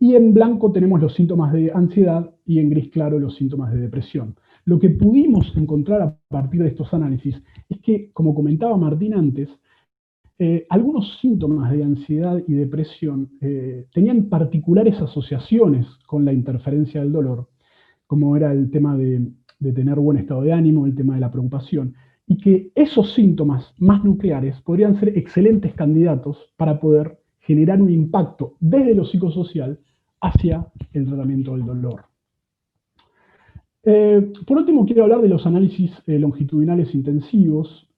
y en blanco tenemos los síntomas de ansiedad, y en gris claro los síntomas de depresión. Lo que pudimos encontrar a partir de estos análisis es que, como comentaba Martín antes, algunos síntomas de ansiedad y depresión tenían particulares asociaciones con la interferencia del dolor, como era el tema de tener buen estado de ánimo, el tema de la preocupación, y que esos síntomas más nucleares podrían ser excelentes candidatos para poder generar un impacto desde lo psicosocial hacia el tratamiento del dolor. Por último, quiero hablar de los análisis longitudinales intensivos,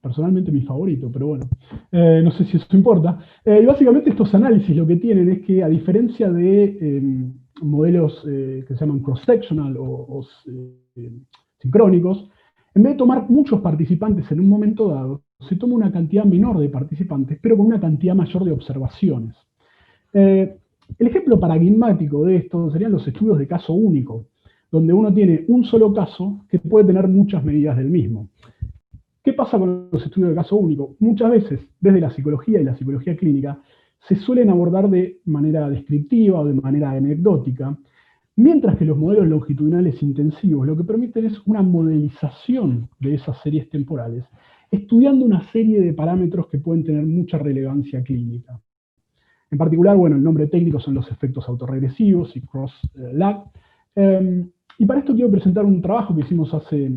personalmente mi favorito, pero bueno, no sé si eso importa. Y básicamente estos análisis lo que tienen es que, a diferencia de modelos que se llaman cross-sectional o sincrónicos, en vez de tomar muchos participantes en un momento dado, se toma una cantidad menor de participantes, pero con una cantidad mayor de observaciones. El ejemplo paradigmático de esto serían los estudios de caso único, donde uno tiene un solo caso que puede tener muchas medidas del mismo. ¿Qué pasa con los estudios de caso único? Muchas veces, desde la psicología y la psicología clínica, se suelen abordar de manera descriptiva o de manera anecdótica, mientras que los modelos longitudinales intensivos lo que permiten es una modelización de esas series temporales, estudiando una serie de parámetros que pueden tener mucha relevancia clínica. En particular, bueno, el nombre técnico son los efectos autorregresivos y cross-lag. Y para esto quiero presentar un trabajo que hicimos hace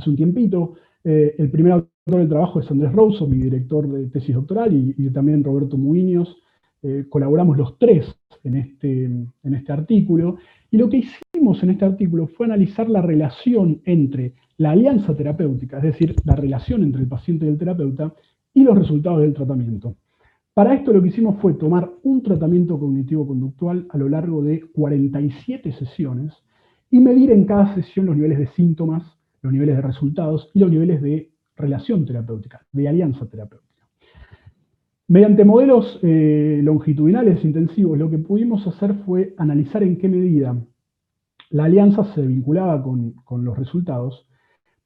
un tiempito. El primer autor del trabajo es Andrés Rouso, mi director de tesis doctoral, y también Roberto Muiños. Colaboramos los tres en este artículo. Y lo que hicimos en este artículo fue analizar la relación entre la alianza terapéutica, es decir, la relación entre el paciente y el terapeuta, y los resultados del tratamiento. Para esto lo que hicimos fue tomar un tratamiento cognitivo-conductual a lo largo de 47 sesiones y medir en cada sesión los niveles de síntomas, los niveles de resultados y los niveles de relación terapéutica, de alianza terapéutica. Mediante modelos longitudinales intensivos, lo que pudimos hacer fue analizar en qué medida la alianza se vinculaba con los resultados,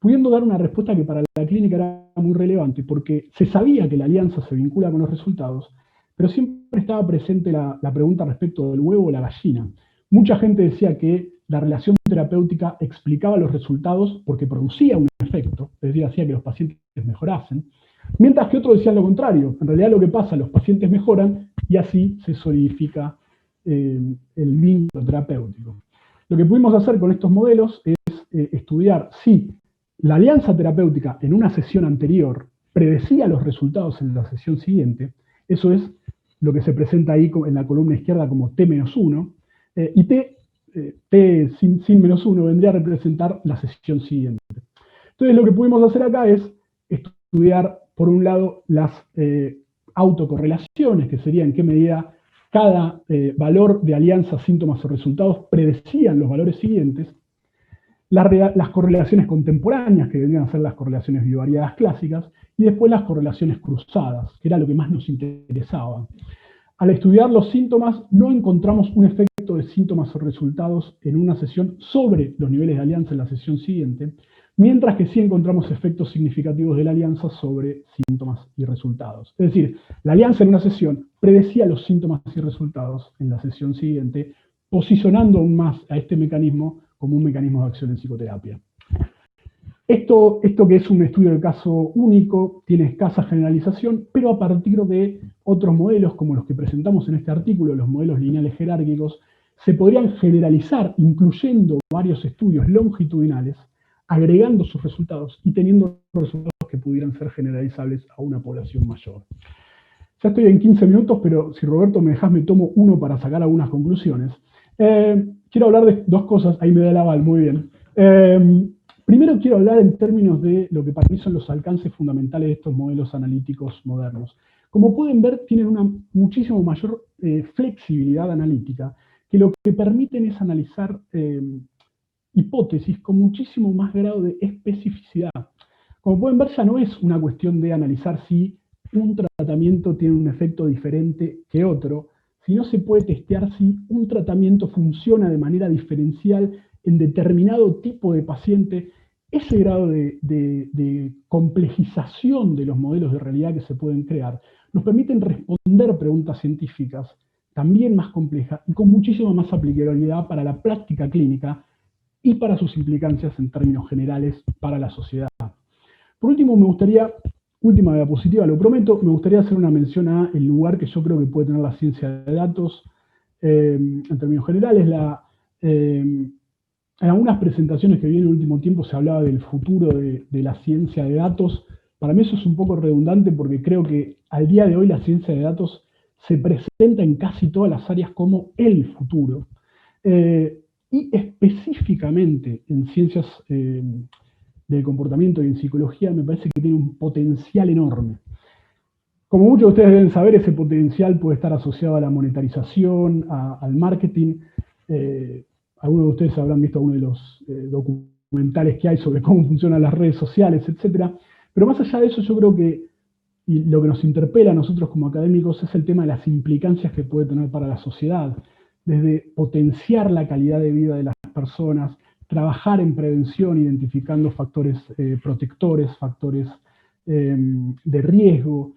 pudiendo dar una respuesta que para la clínica era muy relevante, porque se sabía que la alianza se vincula con los resultados, pero siempre estaba presente la pregunta respecto del huevo o la gallina. Mucha gente decía que la relación terapéutica explicaba los resultados porque producía un efecto, es decir, hacía que los pacientes mejorasen, mientras que otros decían lo contrario. En realidad lo que pasa, los pacientes mejoran y así se solidifica el vínculo terapéutico. Lo que pudimos hacer con estos modelos es estudiar si la alianza terapéutica en una sesión anterior predecía los resultados en la sesión siguiente. Eso es lo que se presenta ahí en la columna izquierda como T-1, y T sin menos 1 vendría a representar la sesión siguiente. Entonces lo que pudimos hacer acá es estudiar, por un lado, las autocorrelaciones, que sería en qué medida cada valor de alianza, síntomas o resultados predecían los valores siguientes, las correlaciones contemporáneas, que vendrían a ser las correlaciones bivariadas clásicas, y después las correlaciones cruzadas, que era lo que más nos interesaba. Al estudiar los síntomas, no encontramos un efecto de síntomas o resultados en una sesión sobre los niveles de alianza en la sesión siguiente, mientras que sí encontramos efectos significativos de la alianza sobre síntomas y resultados. Es decir, la alianza en una sesión predecía los síntomas y resultados en la sesión siguiente, posicionando aún más a este mecanismo como un mecanismo de acción en psicoterapia. Esto que es un estudio de caso único, tiene escasa generalización, pero a partir de otros modelos, como los que presentamos en este artículo, los modelos lineales jerárquicos, se podrían generalizar, incluyendo varios estudios longitudinales, agregando sus resultados y teniendo resultados que pudieran ser generalizables a una población mayor. Ya estoy en 15 minutos, pero si Roberto me dejas, me tomo uno para sacar algunas conclusiones. Quiero hablar de dos cosas, ahí me da el aval, muy bien. Primero quiero hablar en términos de lo que para mí son los alcances fundamentales de estos modelos analíticos modernos. Como pueden ver, tienen una muchísimo mayor flexibilidad analítica, que lo que permiten es analizar hipótesis con muchísimo más grado de especificidad. Como pueden ver, ya no es una cuestión de analizar si un tratamiento tiene un efecto diferente que otro, sino se puede testear si un tratamiento funciona de manera diferencial en determinado tipo de paciente. Ese grado de complejización de los modelos de realidad que se pueden crear nos permiten responder preguntas científicas también más complejas y con muchísima más aplicabilidad para la práctica clínica y para sus implicancias en términos generales para la sociedad. Por último, me gustaría, última diapositiva, lo prometo, me gustaría hacer una mención a el lugar que yo creo que puede tener la ciencia de datos en términos generales. En algunas presentaciones que vi en el último tiempo se hablaba del futuro de la ciencia de datos. Para mí eso es un poco redundante porque creo que al día de hoy la ciencia de datos se presenta en casi todas las áreas como el futuro. Y específicamente en ciencias del comportamiento y en psicología me parece que tiene un potencial enorme. Como muchos de ustedes deben saber, ese potencial puede estar asociado a la monetarización, al marketing. Algunos de ustedes habrán visto algunos de los documentales que hay sobre cómo funcionan las redes sociales, etc. Pero más allá de eso, yo creo que y lo que nos interpela a nosotros como académicos es el tema de las implicancias que puede tener para la sociedad, desde potenciar la calidad de vida de las personas, trabajar en prevención, identificando factores protectores, factores de riesgo,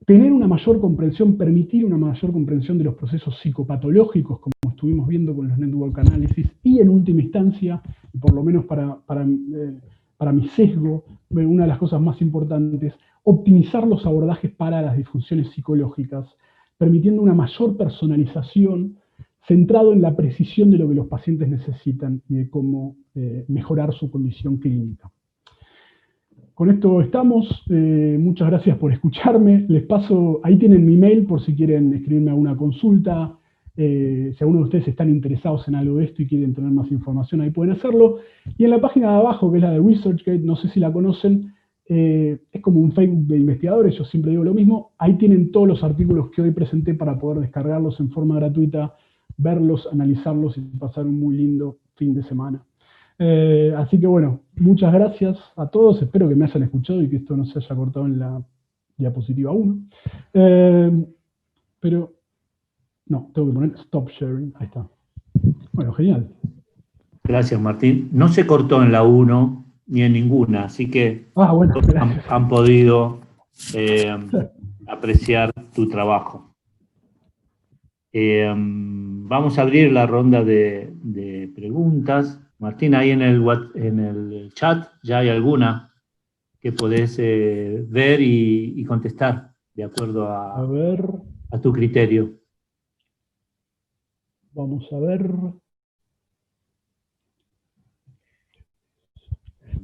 tener una mayor comprensión, permitir una mayor comprensión de los procesos psicopatológicos, como estuvimos viendo con los network analysis, y en última instancia, y por lo menos para mi sesgo, una de las cosas más importantes, optimizar los abordajes para las disfunciones psicológicas, permitiendo una mayor personalización centrado en la precisión de lo que los pacientes necesitan y de cómo mejorar su condición clínica. Con esto estamos. Muchas gracias por escucharme. Les paso, ahí tienen mi mail por si quieren escribirme alguna consulta. Si alguno de ustedes están interesados en algo de esto y quieren tener más información, ahí pueden hacerlo. Y en la página de abajo, que es la de ResearchGate, no sé si la conocen, es como un Facebook de investigadores, yo siempre digo lo mismo. Ahí tienen todos los artículos que hoy presenté para poder descargarlos en forma gratuita, verlos, analizarlos y pasar un muy lindo fin de semana. Así que bueno, muchas gracias a todos, espero que me hayan escuchado y que esto no se haya cortado en la diapositiva 1. Pero, no, tengo que poner stop sharing, ahí está. Bueno, genial. Gracias, Martín. No se cortó en la 1 ni en ninguna, así que Bueno, han podido apreciar tu trabajo. Vamos a abrir la ronda de preguntas. Martín, ahí en el chat ya hay alguna que podés ver y contestar de acuerdo a ver, a tu criterio. Vamos a ver.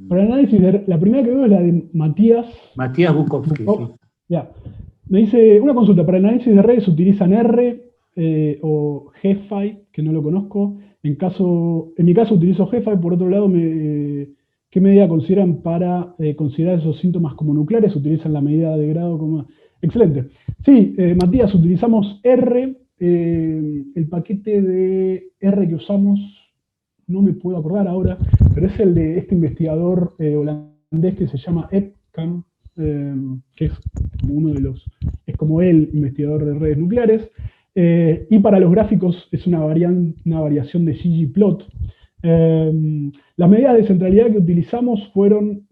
Para el análisis, la primera que veo es la de Matías. Matías Bukowski. Sí. Ya. Me dice, una consulta, para el análisis de redes utilizan R o GFI, que no lo conozco. En mi caso utilizo GFI, por otro lado, ¿qué medida consideran para considerar esos síntomas como nucleares? ¿Utilizan la medida de grado como...? Excelente. Sí, Matías, utilizamos R. El paquete de R que usamos, no me puedo acordar ahora, pero es el de este investigador holandés que se llama Epcam, que es como uno de los, es como el investigador de redes nucleares. Y para los gráficos es una variación de ggplot. Las medidas de centralidad que utilizamos fueron,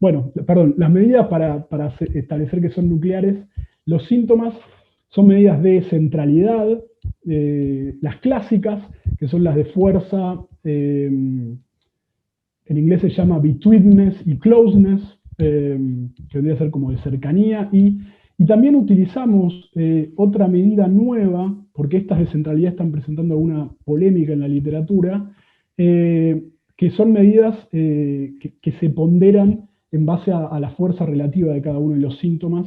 las medidas para establecer que son nucleares, los síntomas son medidas de centralidad, las clásicas, que son las de fuerza, en inglés se llama betweenness y closeness, que vendría a ser como de cercanía, y también utilizamos otra medida nueva, porque estas de centralidad están presentando alguna polémica en la literatura, que son medidas que se ponderan en base a la fuerza relativa de cada uno de los síntomas,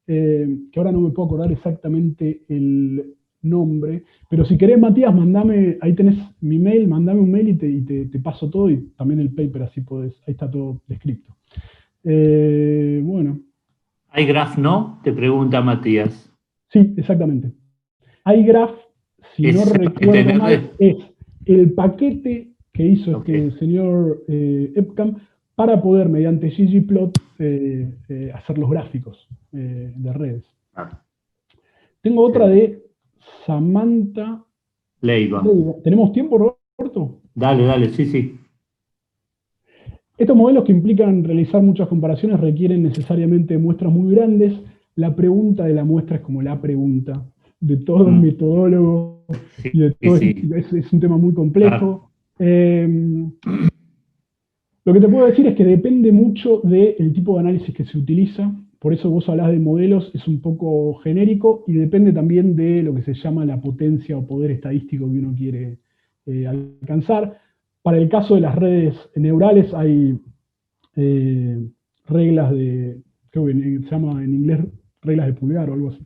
que ahora no me puedo acordar exactamente el nombre, pero si querés, Matías, mandame, ahí tenés mi mail, mandame un mail y te paso todo, y también el paper, así podés, ahí está todo descrito. Bueno. iGraph no, te pregunta Matías. Sí, exactamente. iGraph, si no recuerdo mal, es el paquete que hizo este señor Epcam para poder, mediante ggplot, hacer los gráficos de redes. Tengo otra de Samantha Leiva. ¿Tenemos tiempo, Roberto? Dale, sí. Estos modelos que implican realizar muchas comparaciones requieren necesariamente muestras muy grandes. La pregunta de la muestra es como la pregunta de todo un metodólogo, y de todo es un tema muy complejo. Lo que te puedo decir es que depende mucho del tipo de análisis que se utiliza. Por eso vos hablás de modelos, es un poco genérico, y depende también de lo que se llama la potencia o poder estadístico que uno quiere alcanzar. Para el caso de las redes neurales hay reglas de, creo que se llama en inglés reglas de pulgar o algo así,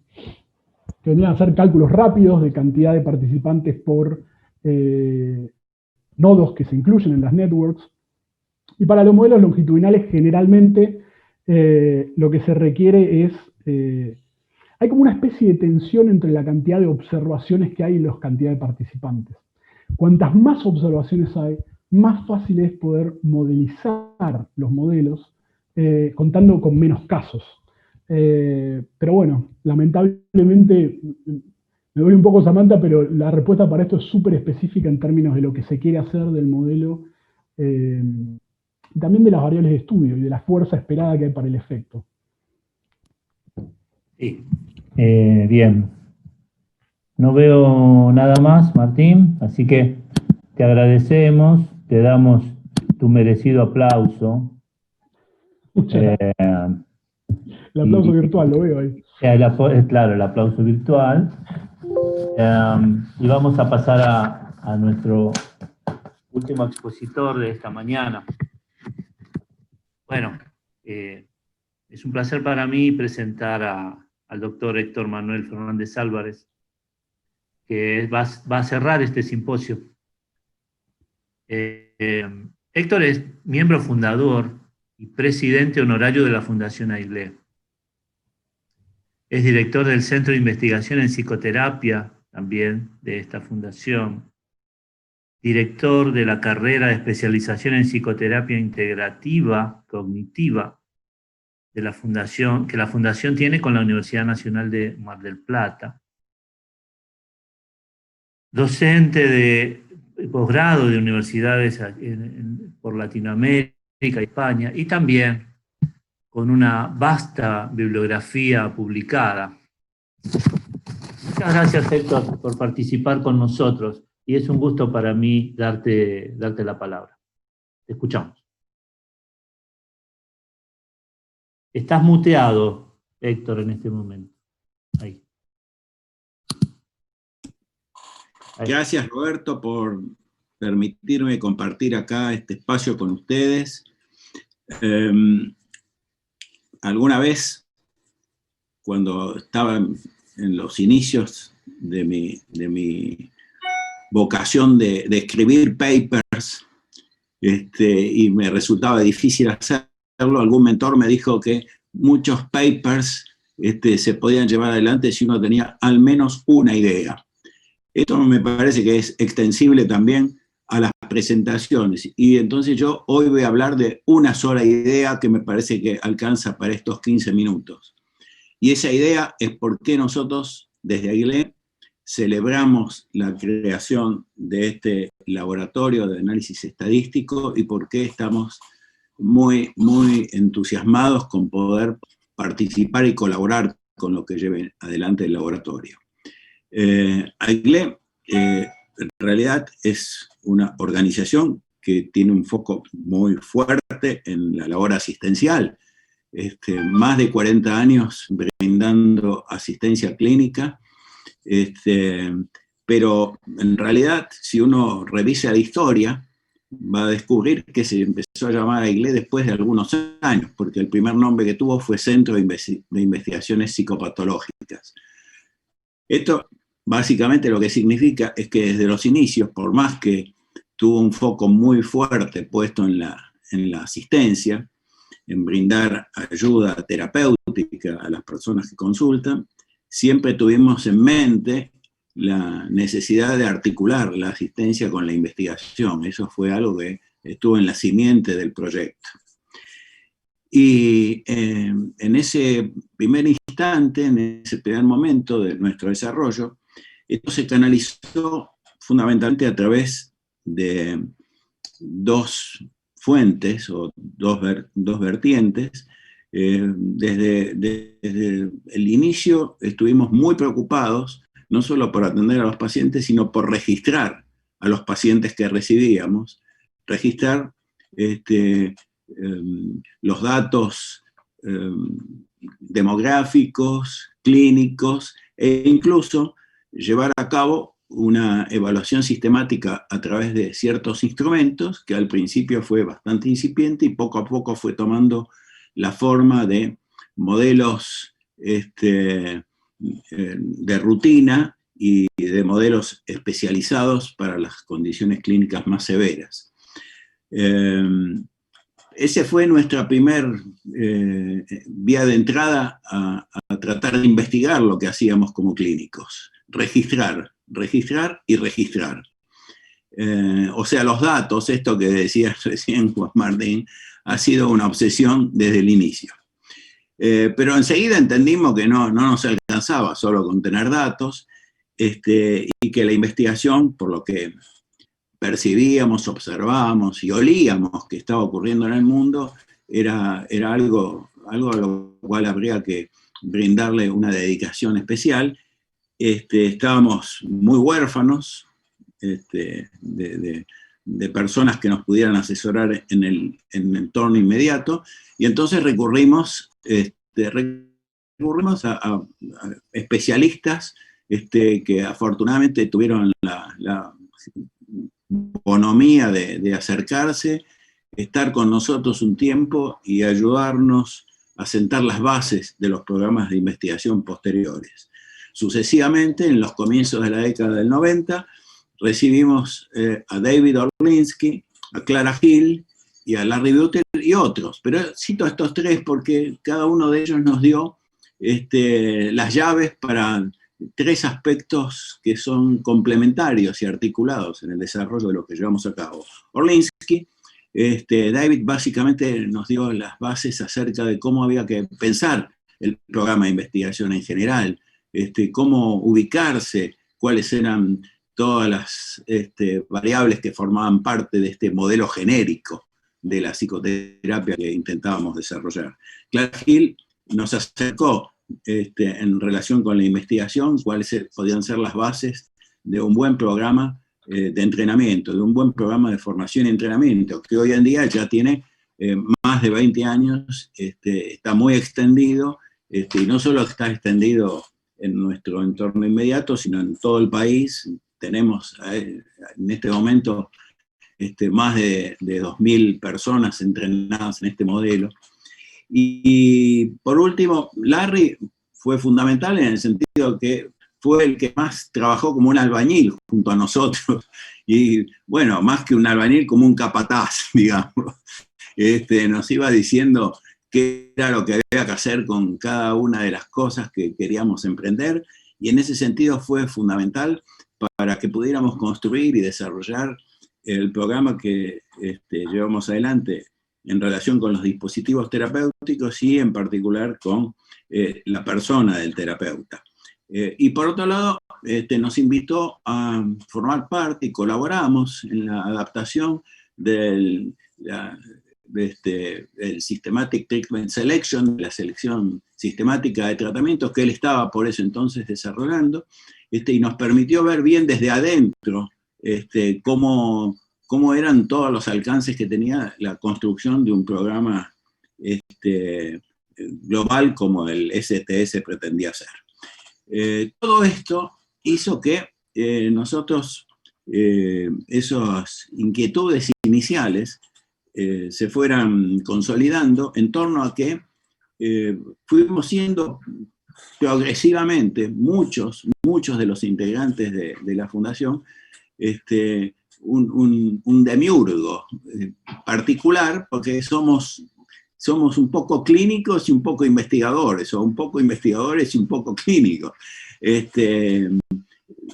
que vendrían a hacer cálculos rápidos de cantidad de participantes por nodos que se incluyen en las networks. Y para los modelos longitudinales, generalmente, lo que se requiere es hay como una especie de tensión entre la cantidad de observaciones que hay y la cantidad de participantes. Cuantas más observaciones hay, más fácil es poder modelizar los modelos contando con menos casos. Pero bueno, lamentablemente, me duele un poco Samantha, pero la respuesta para esto es súper específica en términos de lo que se quiere hacer del modelo y también de las variables de estudio y de la fuerza esperada que hay para el efecto. Sí. Bien. No veo nada más, Martín, así que te agradecemos, te damos tu merecido aplauso. Muchas gracias. El aplauso virtual, lo veo ahí. Claro, el aplauso virtual. Y vamos a pasar a nuestro último expositor de esta mañana. Bueno, es un placer para mí presentar al doctor Héctor Manuel Fernández Álvarez, que va a cerrar este simposio. Héctor es miembro fundador y presidente honorario de la Fundación AIGLE. Es director del Centro de Investigación en Psicoterapia, también de esta fundación. Director de la carrera de especialización en Psicoterapia Integrativa Cognitiva de la Fundación, que la Fundación tiene con la Universidad Nacional de Mar del Plata. Docente de posgrado de universidades por Latinoamérica y España, y también con una vasta bibliografía publicada. Muchas gracias, Héctor, por participar con nosotros, y es un gusto para mí darte la palabra. Te escuchamos. Estás muteado, Héctor, en este momento. Ahí. Gracias, Roberto, por permitirme compartir acá este espacio con ustedes. Alguna vez, cuando estaba en los inicios de mi vocación de escribir papers, y me resultaba difícil hacerlo, algún mentor me dijo que muchos papers se podían llevar adelante si uno tenía al menos una idea. Esto me parece que es extensible también a las presentaciones. Y entonces yo hoy voy a hablar de una sola idea que me parece que alcanza para estos 15 minutos. Y esa idea es por qué nosotros, desde AIGLE, celebramos la creación de este laboratorio de análisis estadístico y por qué estamos muy, muy entusiasmados con poder participar y colaborar con lo que lleve adelante el laboratorio. AIGLE en realidad es una organización que tiene un foco muy fuerte en la labor asistencial. Más de 40 años brindando asistencia clínica, pero en realidad si uno revisa la historia va a descubrir que se empezó a llamar AIGLE después de algunos años, porque el primer nombre que tuvo fue Centro de Investigaciones Psicopatológicas. Esto básicamente lo que significa es que desde los inicios, por más que tuvo un foco muy fuerte puesto en la asistencia, en brindar ayuda terapéutica a las personas que consultan, siempre tuvimos en mente la necesidad de articular la asistencia con la investigación. Eso fue algo que estuvo en la simiente del proyecto. Y en ese primer instante, en ese primer momento de nuestro desarrollo, esto se canalizó fundamentalmente a través de dos fuentes o dos vertientes. Desde el inicio estuvimos muy preocupados, no solo por atender a los pacientes, sino por registrar a los pacientes que recibíamos, registrar los datos demográficos, clínicos, e incluso llevar a cabo una evaluación sistemática a través de ciertos instrumentos, que al principio fue bastante incipiente y poco a poco fue tomando la forma de modelos de rutina y de modelos especializados para las condiciones clínicas más severas. ese fue nuestra primer vía de entrada a tratar de investigar lo que hacíamos como clínicos. Registrar, registrar y registrar. O sea, los datos, esto que decía recién Juan Martín, ha sido una obsesión desde el inicio. Pero enseguida entendimos que no nos alcanzaba solo con tener datos, y que la investigación, por lo que percibíamos, observábamos y olíamos que estaba ocurriendo en el mundo, era algo a lo cual habría que brindarle una dedicación especial. Estábamos muy huérfanos de personas que nos pudieran asesorar en el entorno inmediato, y entonces recurrimos a especialistas que afortunadamente tuvieron la bonomía de acercarse, estar con nosotros un tiempo y ayudarnos a sentar las bases de los programas de investigación posteriores. Sucesivamente, en los comienzos de la década del 90, recibimos a David Orlinsky, a Clara Hill y a Larry Butel y otros, pero cito a estos tres porque cada uno de ellos nos dio las llaves para tres aspectos que son complementarios y articulados en el desarrollo de lo que llevamos a cabo. Orlinsky, David básicamente nos dio las bases acerca de cómo había que pensar el programa de investigación en general, cómo ubicarse, cuáles eran todas las variables que formaban parte de este modelo genérico de la psicoterapia que intentábamos desarrollar. Clara Hill nos acercó en relación con la investigación cuáles podían ser las bases de un buen programa de entrenamiento, de un buen programa de formación y entrenamiento, que hoy en día ya tiene más de 20 años, está muy extendido, y no solo está extendido en nuestro entorno inmediato, sino en todo el país. Tenemos en este momento más de 2.000 personas entrenadas en este modelo. Y por último, Larry fue fundamental en el sentido que fue el que más trabajó como un albañil junto a nosotros, y bueno, más que un albañil, como un capataz, digamos. Nos iba diciendo qué era lo que había que hacer con cada una de las cosas que queríamos emprender, y en ese sentido fue fundamental para que pudiéramos construir y desarrollar el programa que llevamos adelante en relación con los dispositivos terapéuticos y en particular con la persona del terapeuta. Y por otro lado, nos invitó a formar parte y colaboramos en la adaptación del Systematic Treatment Selection, la selección sistemática de tratamientos que él estaba por ese entonces desarrollando, y nos permitió ver bien desde adentro cómo eran todos los alcances que tenía la construcción de un programa global como el STS pretendía ser. Todo esto hizo que nosotros, esas inquietudes iniciales, se fueran consolidando en torno a que fuimos siendo progresivamente muchos de los integrantes de la fundación un demiurgo particular, porque somos un poco clínicos y un poco investigadores, o un poco investigadores y un poco clínicos.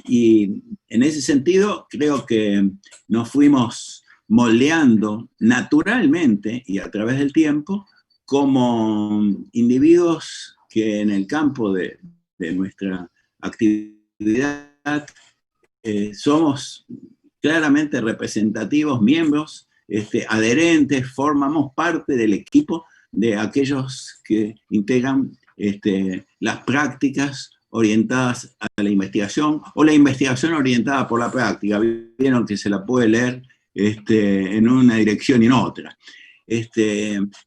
Y en ese sentido creo que nos fuimos moldeando naturalmente y a través del tiempo como individuos que en el campo de nuestra actividad somos claramente representativos, miembros, adherentes, formamos parte del equipo de aquellos que integran las prácticas orientadas a la investigación o la investigación orientada por la práctica. Vieron que se la puede leer en una dirección y en otra.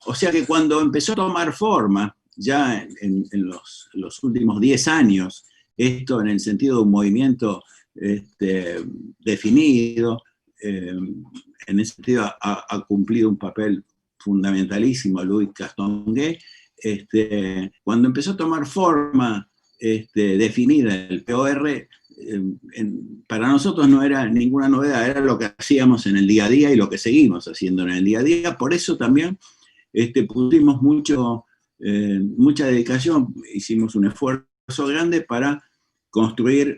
O sea que cuando empezó a tomar forma, ya en los últimos 10 años, esto en el sentido de un movimiento definido, en ese sentido ha cumplido un papel fundamentalísimo Louis Castonguay, cuando empezó a tomar forma definida el POR, para nosotros no era ninguna novedad, era lo que hacíamos en el día a día y lo que seguimos haciendo en el día a día. Por eso también pusimos mucha dedicación, hicimos un esfuerzo grande para construir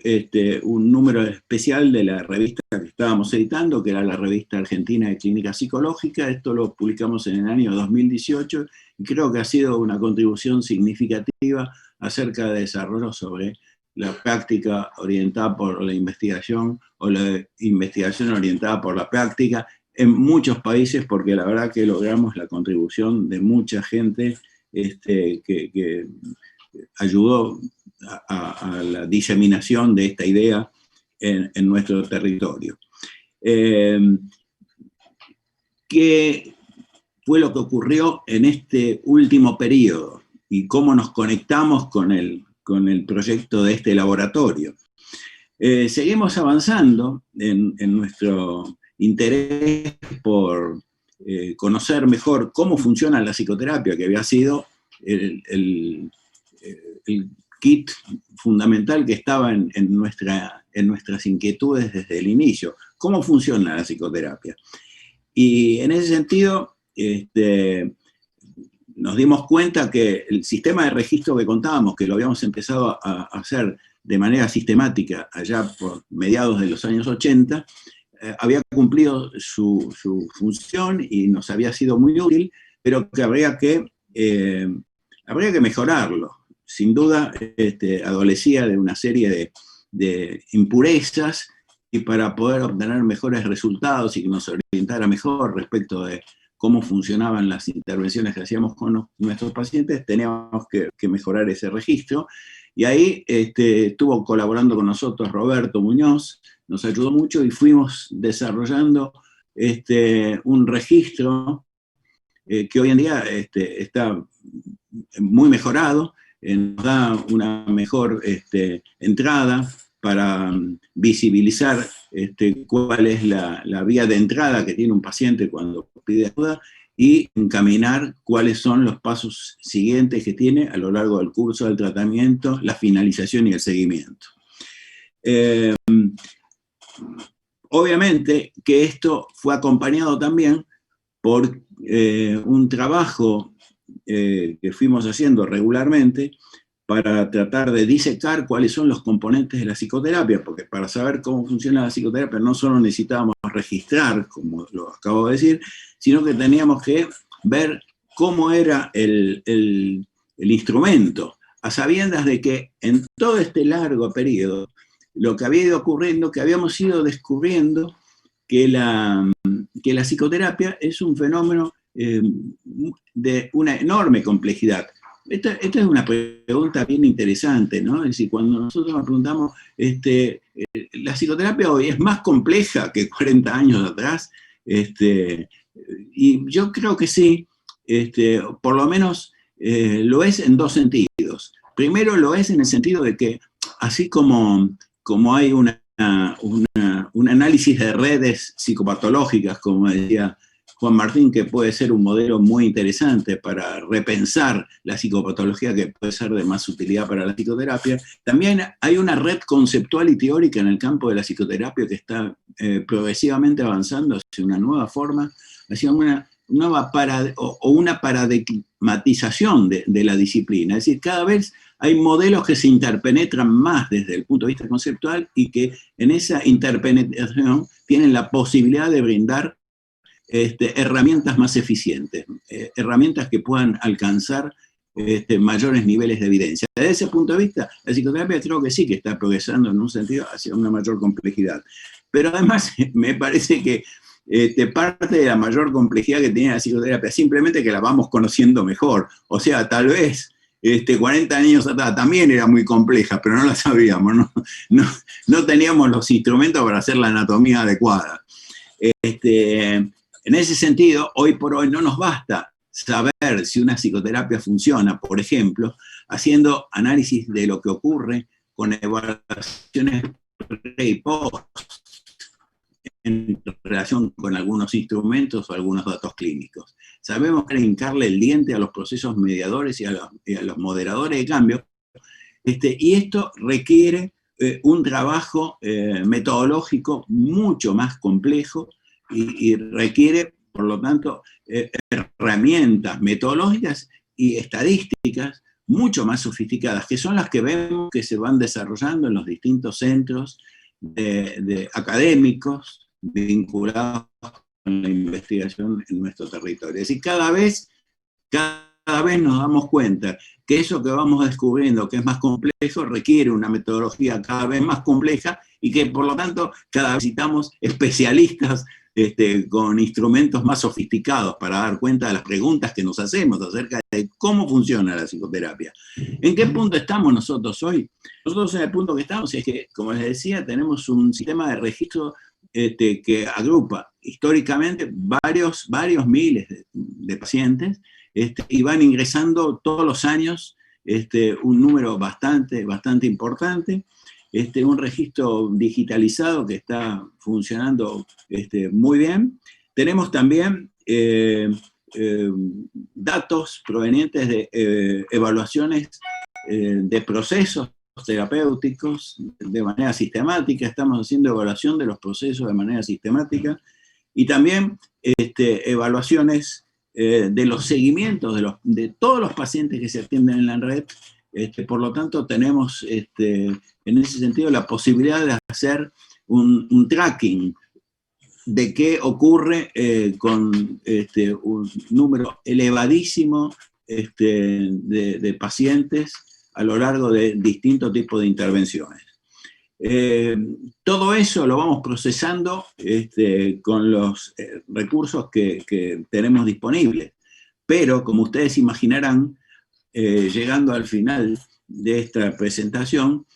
un número especial de la revista que estábamos editando, que era la Revista Argentina de Clínica Psicológica. Esto lo publicamos en el año 2018 y creo que ha sido una contribución significativa acerca de desarrollo sobre la práctica orientada por la investigación o la investigación orientada por la práctica en muchos países, porque la verdad que logramos la contribución de mucha gente que ayudó a la diseminación de esta idea en nuestro territorio. ¿Qué fue lo que ocurrió en este último periodo? ¿Y cómo nos conectamos con el proyecto de este laboratorio? Seguimos avanzando en nuestro interés por conocer mejor cómo funciona la psicoterapia, que había sido el kit fundamental que estaba en nuestras inquietudes desde el inicio. ¿Cómo funciona la psicoterapia? Y en ese sentido, nos dimos cuenta que el sistema de registro que contábamos, que lo habíamos empezado a hacer de manera sistemática allá por mediados de los años 80, había cumplido su función y nos había sido muy útil, pero que habría que mejorarlo. Sin duda, adolecía de una serie de impurezas, y para poder obtener mejores resultados y que nos orientara mejor respecto de cómo funcionaban las intervenciones que hacíamos con nuestros pacientes, teníamos que mejorar ese registro. Y ahí estuvo colaborando con nosotros Roberto Muñoz, nos ayudó mucho y fuimos desarrollando un registro que hoy en día está muy mejorado, nos da una mejor entrada para visibilizar cuál es la vía de entrada que tiene un paciente cuando pide ayuda y encaminar cuáles son los pasos siguientes que tiene a lo largo del curso del tratamiento, la finalización y el seguimiento. Obviamente que esto fue acompañado también por un trabajo que fuimos haciendo regularmente para tratar de disecar cuáles son los componentes de la psicoterapia, porque para saber cómo funciona la psicoterapia no solo necesitábamos registrar, como lo acabo de decir, sino que teníamos que ver cómo era el instrumento, a sabiendas de que en todo este largo periodo, lo que había ido ocurriendo, que habíamos ido descubriendo que la psicoterapia es un fenómeno de una enorme complejidad. Esta es una pregunta bien interesante, ¿no? Es decir, cuando nosotros nos preguntamos, ¿la psicoterapia hoy es más compleja que 40 años atrás? Y yo creo que sí, por lo menos lo es en dos sentidos. Primero lo es en el sentido de que, así como hay un análisis de redes psicopatológicas, como decía Juan Martín, que puede ser un modelo muy interesante para repensar la psicopatología, que puede ser de más utilidad para la psicoterapia. También hay una red conceptual y teórica en el campo de la psicoterapia que está progresivamente avanzando hacia una nueva forma, hacia una nueva una paradigmatización de la disciplina. Es decir, cada vez hay modelos que se interpenetran más desde el punto de vista conceptual y que en esa interpenetración tienen la posibilidad de brindar herramientas más eficientes, herramientas que puedan alcanzar mayores niveles de evidencia. Desde ese punto de vista, la psicoterapia creo que sí que está progresando en un sentido hacia una mayor complejidad. Pero además me parece que parte de la mayor complejidad que tiene la psicoterapia simplemente que la vamos conociendo mejor. O sea, tal vez 40 años atrás también era muy compleja, pero no la sabíamos, no teníamos los instrumentos para hacer la anatomía adecuada. En ese sentido, hoy por hoy no nos basta saber si una psicoterapia funciona, por ejemplo, haciendo análisis de lo que ocurre con evaluaciones pre y post en relación con algunos instrumentos o algunos datos clínicos. Sabemos que hincarle el diente a los procesos mediadores y a los moderadores de cambio, y esto requiere un trabajo metodológico mucho más complejo y requiere, por lo tanto, herramientas metodológicas y estadísticas mucho más sofisticadas, que son las que vemos que se van desarrollando en los distintos centros de académicos vinculados con la investigación en nuestro territorio. Es decir, cada vez nos damos cuenta que eso que vamos descubriendo, que es más complejo, requiere una metodología cada vez más compleja y que, por lo tanto, cada vez necesitamos especialistas con instrumentos más sofisticados para dar cuenta de las preguntas que nos hacemos acerca de cómo funciona la psicoterapia. ¿En qué punto estamos nosotros hoy? Nosotros en el punto que estamos es que, como les decía, tenemos un sistema de registro que agrupa históricamente varios miles de pacientes, y van ingresando todos los años un número bastante importante, un registro digitalizado que está funcionando muy bien. Tenemos también datos provenientes de evaluaciones de procesos terapéuticos de manera sistemática. Estamos haciendo evaluación de los procesos de manera sistemática y también evaluaciones de los seguimientos de todos los pacientes que se atienden en la red. Por lo tanto, tenemos en ese sentido la posibilidad de hacer un tracking de qué ocurre con un número elevadísimo de pacientes a lo largo de distintos tipos de intervenciones. Todo eso lo vamos procesando con los recursos que tenemos disponibles. Pero, como ustedes imaginarán, llegando al final de esta presentación,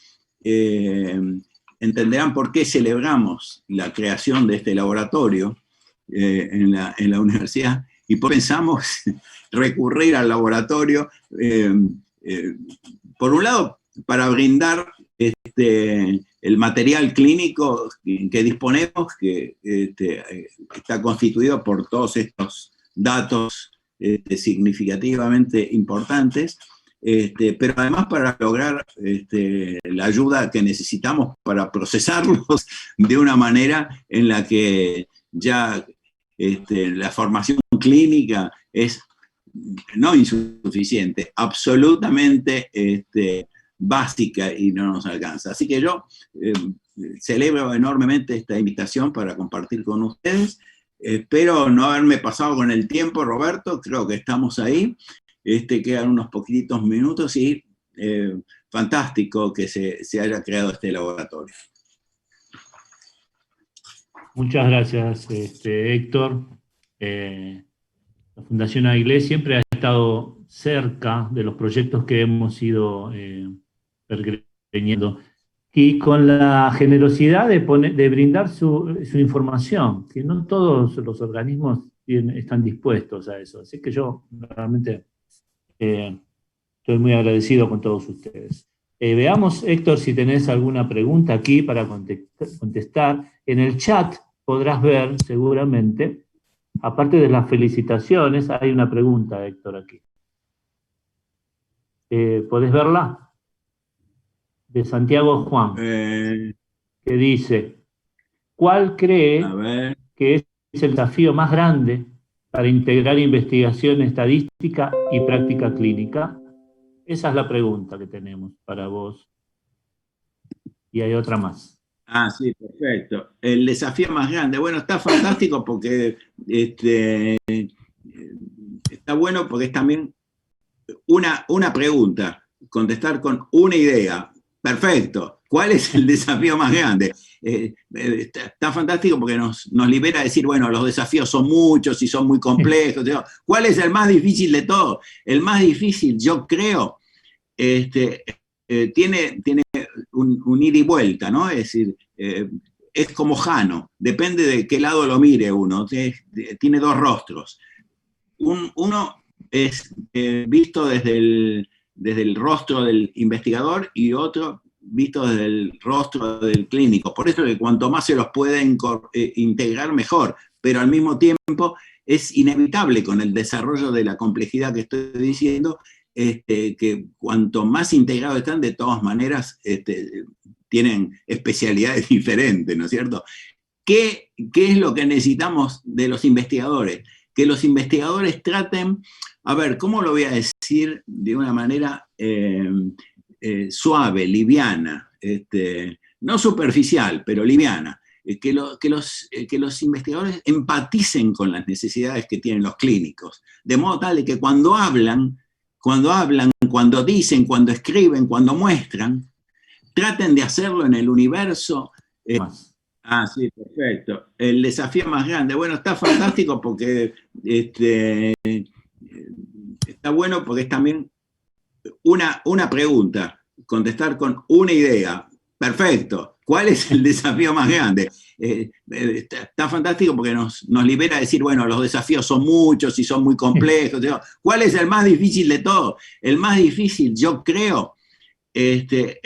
entenderán por qué celebramos la creación de este laboratorio en la universidad y por qué pensamos recurrir al laboratorio, por un lado, para brindar el material clínico que disponemos, que está constituido por todos estos datos significativamente importantes, pero además para lograr la ayuda que necesitamos para procesarlos de una manera en la que ya la formación clínica es no insuficiente, absolutamente básica y no nos alcanza. Así que yo celebro enormemente esta invitación para compartir con ustedes. Espero no haberme pasado con el tiempo, Roberto, creo que estamos ahí. Quedan unos poquititos minutos y fantástico que se haya creado este laboratorio. Muchas gracias, Héctor. La Fundación Aguilé siempre ha estado cerca de los proyectos que hemos ido pergeñando y con la generosidad de brindar su información, que no todos los organismos están dispuestos a eso. Así que yo realmente estoy muy agradecido con todos ustedes. Veamos, Héctor, si tenés alguna pregunta aquí para contestar. En el chat podrás ver, seguramente, aparte de las felicitaciones, hay una pregunta, Héctor, aquí. ¿Podés verla? De Santiago Juan, que dice, ¿cuál cree que es el desafío más grande para integrar investigación estadística y práctica clínica? Esa es la pregunta que tenemos para vos. Y hay otra más. Ah, sí, perfecto. El desafío más grande. Bueno, está fantástico porque está bueno porque es también una pregunta, contestar con una idea. Perfecto. ¿Cuál es el desafío más grande? Está fantástico porque nos libera a decir, bueno, los desafíos son muchos y son muy complejos. ¿Cuál es el más difícil de todo? El más difícil, yo creo, tiene un ida y vuelta, ¿no? Es decir, es como Jano, depende de qué lado lo mire uno, tiene dos rostros. Uno es visto desde el rostro del investigador y otro visto desde el rostro del clínico. Por eso que cuanto más se los puede integrar, mejor, pero al mismo tiempo es inevitable con el desarrollo de la complejidad que estoy diciendo, que cuanto más integrados están, de todas maneras, tienen especialidades diferentes, ¿no es cierto? ¿Qué es lo que necesitamos de los investigadores? Que los investigadores traten, a ver, ¿cómo lo voy a decir de una manera suave, liviana, no superficial, pero liviana? Que los investigadores empaticen con las necesidades que tienen los clínicos, de modo tal de que cuando hablan, cuando dicen, cuando escriben, cuando muestran, traten de hacerlo en el universo. Sí, perfecto. El desafío más grande. Bueno, está fantástico porque está bueno porque es también una pregunta, contestar con una idea. Perfecto. ¿Cuál es el desafío más grande? Está fantástico porque nos libera a decir, bueno, los desafíos son muchos y son muy complejos. ¿Cuál es el más difícil de todos? El más difícil, yo creo, tiene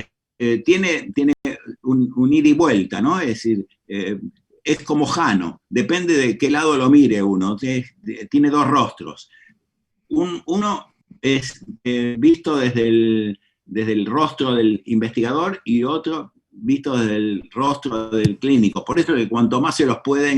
un ida y vuelta, ¿no? Es decir, es como Jano, depende de qué lado lo mire uno, tiene dos rostros. Uno es visto desde el rostro del investigador y otro visto desde el rostro del clínico. Por eso que cuanto más se los puede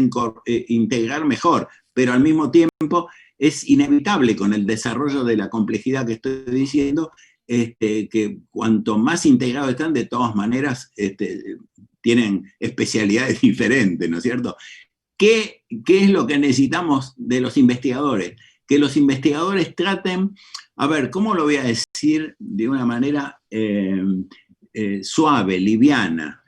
integrar, mejor, pero al mismo tiempo es inevitable con el desarrollo de la complejidad que estoy diciendo, que cuanto más integrados están, de todas maneras, tienen especialidades diferentes, ¿no es cierto? ¿Qué es lo que necesitamos de los investigadores? Que los investigadores traten, a ver, ¿cómo lo voy a decir de una manera suave, liviana,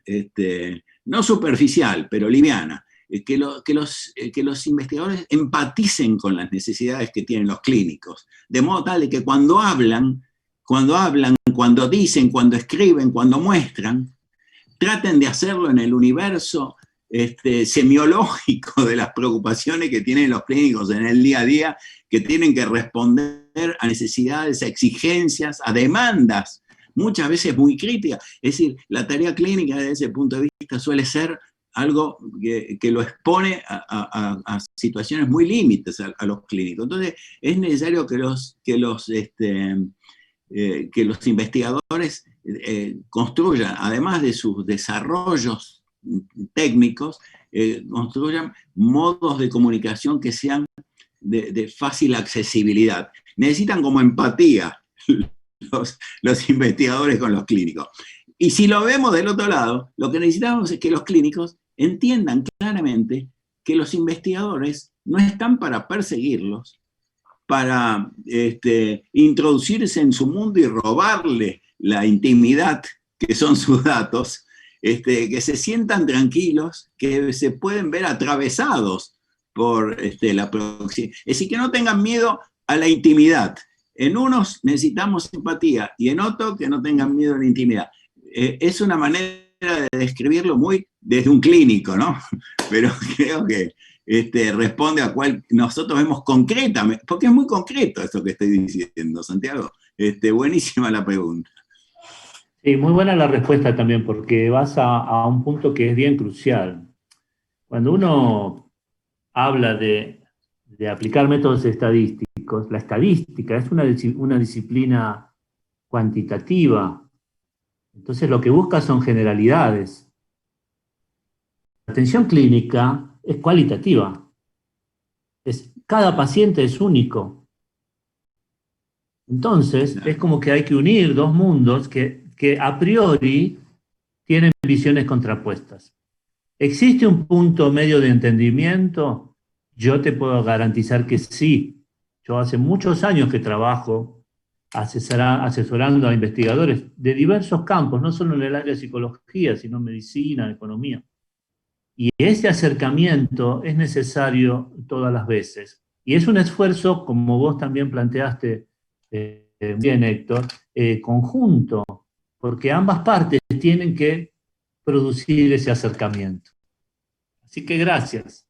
no superficial, pero liviana? Que los investigadores empaticen con las necesidades que tienen los clínicos, de modo tal de que cuando hablan, cuando dicen, cuando escriben, cuando muestran, traten de hacerlo en el universo semiológico de las preocupaciones que tienen los clínicos en el día a día, que tienen que responder a necesidades, a exigencias, a demandas, muchas veces muy críticas. Es decir, la tarea clínica desde ese punto de vista suele ser algo que lo expone a situaciones muy límites a los clínicos. Entonces, es necesario que los investigadores construyan, además de sus desarrollos técnicos, construyan modos de comunicación que sean de fácil accesibilidad. Necesitan como empatía los investigadores con los clínicos. Y si lo vemos del otro lado, lo que necesitamos es que los clínicos entiendan claramente que los investigadores no están para perseguirlos, para introducirse en su mundo y robarle la intimidad que son sus datos, que se sientan tranquilos, que se pueden ver atravesados por la proximidad. Es decir, que no tengan miedo a la intimidad. En unos necesitamos empatía y en otros que no tengan miedo a la intimidad. Es una manera de describirlo muy desde un clínico, ¿no? Pero creo que responde a cual nosotros vemos concretamente, porque es muy concreto esto que estoy diciendo, Santiago. Buenísima la pregunta. Sí, muy buena la respuesta también, porque vas a un punto que es bien crucial. Cuando uno habla de aplicar métodos estadísticos, la estadística es una disciplina cuantitativa. Entonces lo que busca son generalidades. La atención clínica es cualitativa. Cada paciente es único. Entonces es como que hay que unir dos mundos que a priori tienen visiones contrapuestas. ¿Existe un punto medio de entendimiento? Yo te puedo garantizar que sí. Yo hace muchos años que trabajo asesorando a investigadores de diversos campos, no solo en el área de psicología, sino en medicina, economía. Y ese acercamiento es necesario todas las veces. Y es un esfuerzo, como vos también planteaste bien, Héctor, conjunto, porque ambas partes tienen que producir ese acercamiento. Así que gracias.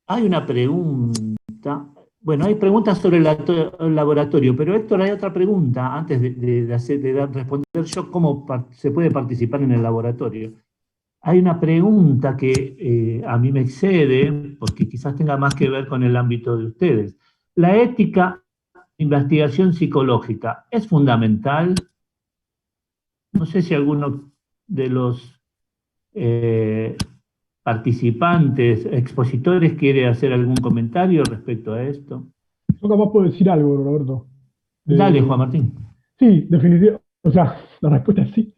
Hay una pregunta, bueno, hay preguntas sobre el laboratorio, pero Héctor, hay otra pregunta antes de responder yo cómo se puede participar en el laboratorio. Hay una pregunta que a mí me excede, porque quizás tenga más que ver con el ámbito de ustedes. La ética investigación psicológica es fundamental. No sé si alguno de los participantes, expositores, quiere hacer algún comentario respecto a esto. Yo capaz puedo decir algo, Roberto. Dale, Juan Martín. Sí, definitivamente. O sea, la respuesta es sí.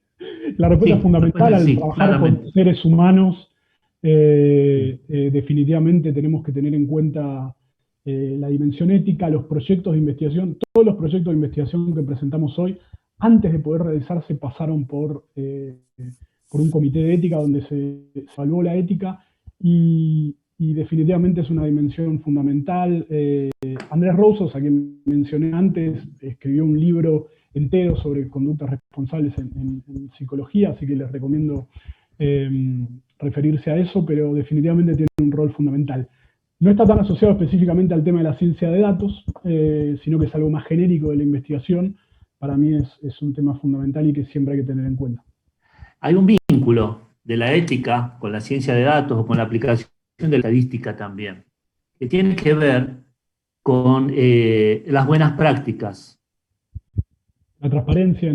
La respuesta es fundamental al trabajar con seres humanos. Definitivamente tenemos que tener en cuenta la dimensión ética, los proyectos de investigación. Todos los proyectos de investigación que presentamos hoy, antes de poder realizarse, pasaron por un comité de ética donde se evaluó la ética y definitivamente es una dimensión fundamental. Andrés Rousos, a quien mencioné antes, escribió un libro entero sobre conductas responsables en psicología, así que les recomiendo referirse a eso, pero definitivamente tiene un rol fundamental. No está tan asociado específicamente al tema de la ciencia de datos, sino que es algo más genérico de la investigación. Para mí es un tema fundamental y que siempre hay que tener en cuenta. Hay un vínculo de la ética con la ciencia de datos o con la aplicación de la estadística también, que tiene que ver con las buenas prácticas. La transparencia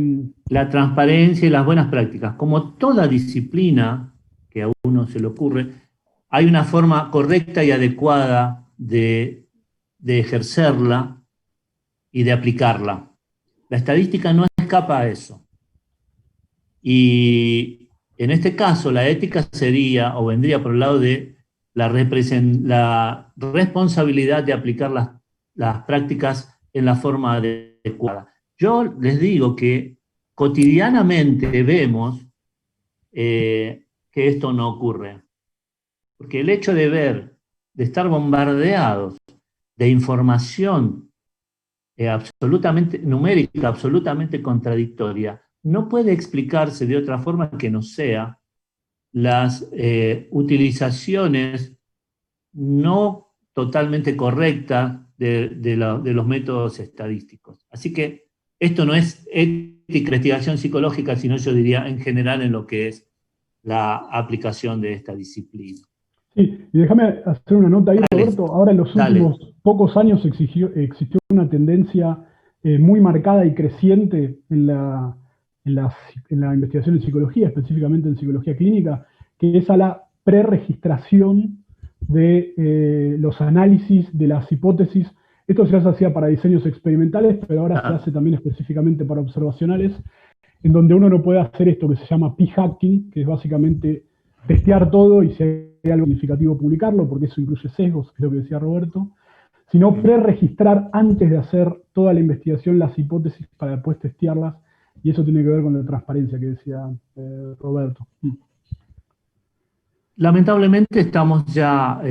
La transparencia y las buenas prácticas. Como toda disciplina que a uno se le ocurre, hay una forma correcta y adecuada de ejercerla y de aplicarla. La estadística no escapa a eso. Y en este caso, la ética sería, o vendría por el lado de la responsabilidad de aplicar las prácticas en la forma adecuada. Yo les digo que cotidianamente vemos que esto no ocurre. Porque el hecho de estar bombardeados de información absolutamente numérica, absolutamente contradictoria, no puede explicarse de otra forma que no sea las utilizaciones no totalmente correctas de los métodos estadísticos. Así que esto no es ética, investigación psicológica, sino yo diría en general en lo que es la aplicación de esta disciplina. Sí, y déjame hacer una nota ahí, Roberto. Ahora en los últimos pocos años existió una tendencia muy marcada y creciente en la investigación en psicología, específicamente en psicología clínica, que es a la preregistración de los análisis de las hipótesis. Esto ya se hacía para diseños experimentales, pero ahora se hace también específicamente para observacionales, en donde uno no puede hacer esto que se llama p-hacking, que es básicamente testear todo y si hay algo significativo publicarlo, porque eso incluye sesgos, creo que decía Roberto, sino preregistrar antes de hacer toda la investigación las hipótesis para después testearlas, y eso tiene que ver con la transparencia que decía Roberto. Lamentablemente estamos ya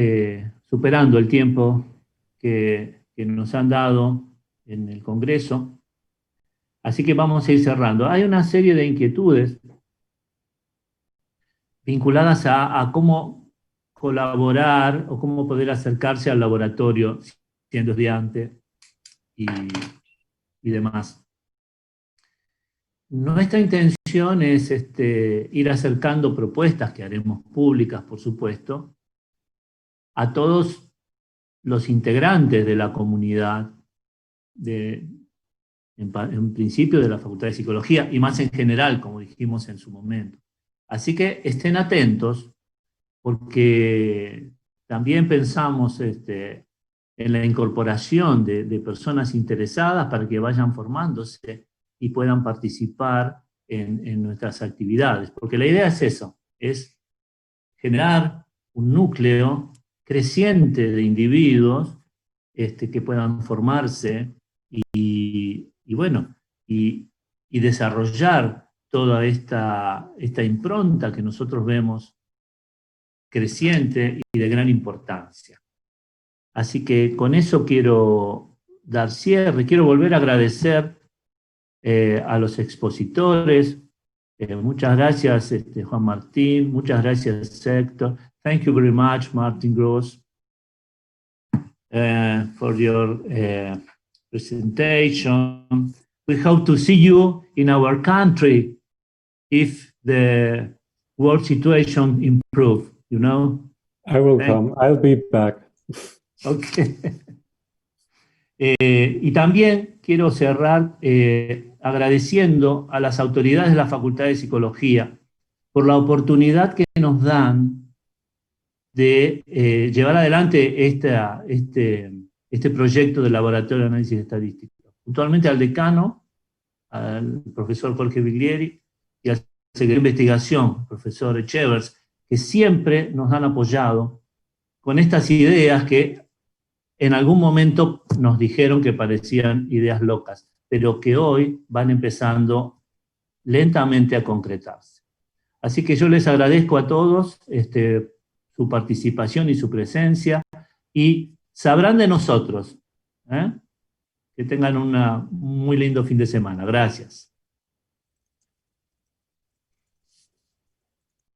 superando el tiempo que nos han dado en el Congreso, así que vamos a ir cerrando. Hay una serie de inquietudes vinculadas a cómo colaborar o cómo poder acercarse al laboratorio siendo estudiante y demás. Nuestra intención es ir acercando propuestas que haremos públicas, por supuesto, a todos los integrantes de la comunidad, en principio de la Facultad de Psicología, y más en general, como dijimos en su momento. Así que estén atentos, porque también pensamos en la incorporación de personas interesadas para que vayan formándose y puedan participar en nuestras actividades. Porque la idea es eso, es generar un núcleo creciente de individuos que puedan formarse y desarrollar toda esta impronta que nosotros vemos creciente y de gran importancia. Así que con eso quiero dar cierre, quiero volver a agradecer a los expositores. Muchas gracias, Juan Martín. Muchas gracias, Héctor. Thank you very much, Martin Gross, for your presentation. We hope to see you in our country if the world situation improves, you know? I will come. I'll be back. Okay. Y también quiero cerrar agradeciendo a las autoridades de la Facultad de Psicología por la oportunidad que nos dan de llevar adelante este proyecto del Laboratorio de Análisis Estadístico. Puntualmente al decano, al profesor Jorge Biglieri, y al secretario de Investigación, profesor Echevers, que siempre nos han apoyado con estas ideas que en algún momento nos dijeron que parecían ideas locas, pero que hoy van empezando lentamente a concretarse. Así que yo les agradezco a todos su participación y su presencia, y sabrán de nosotros. Que tengan un muy lindo fin de semana. Gracias.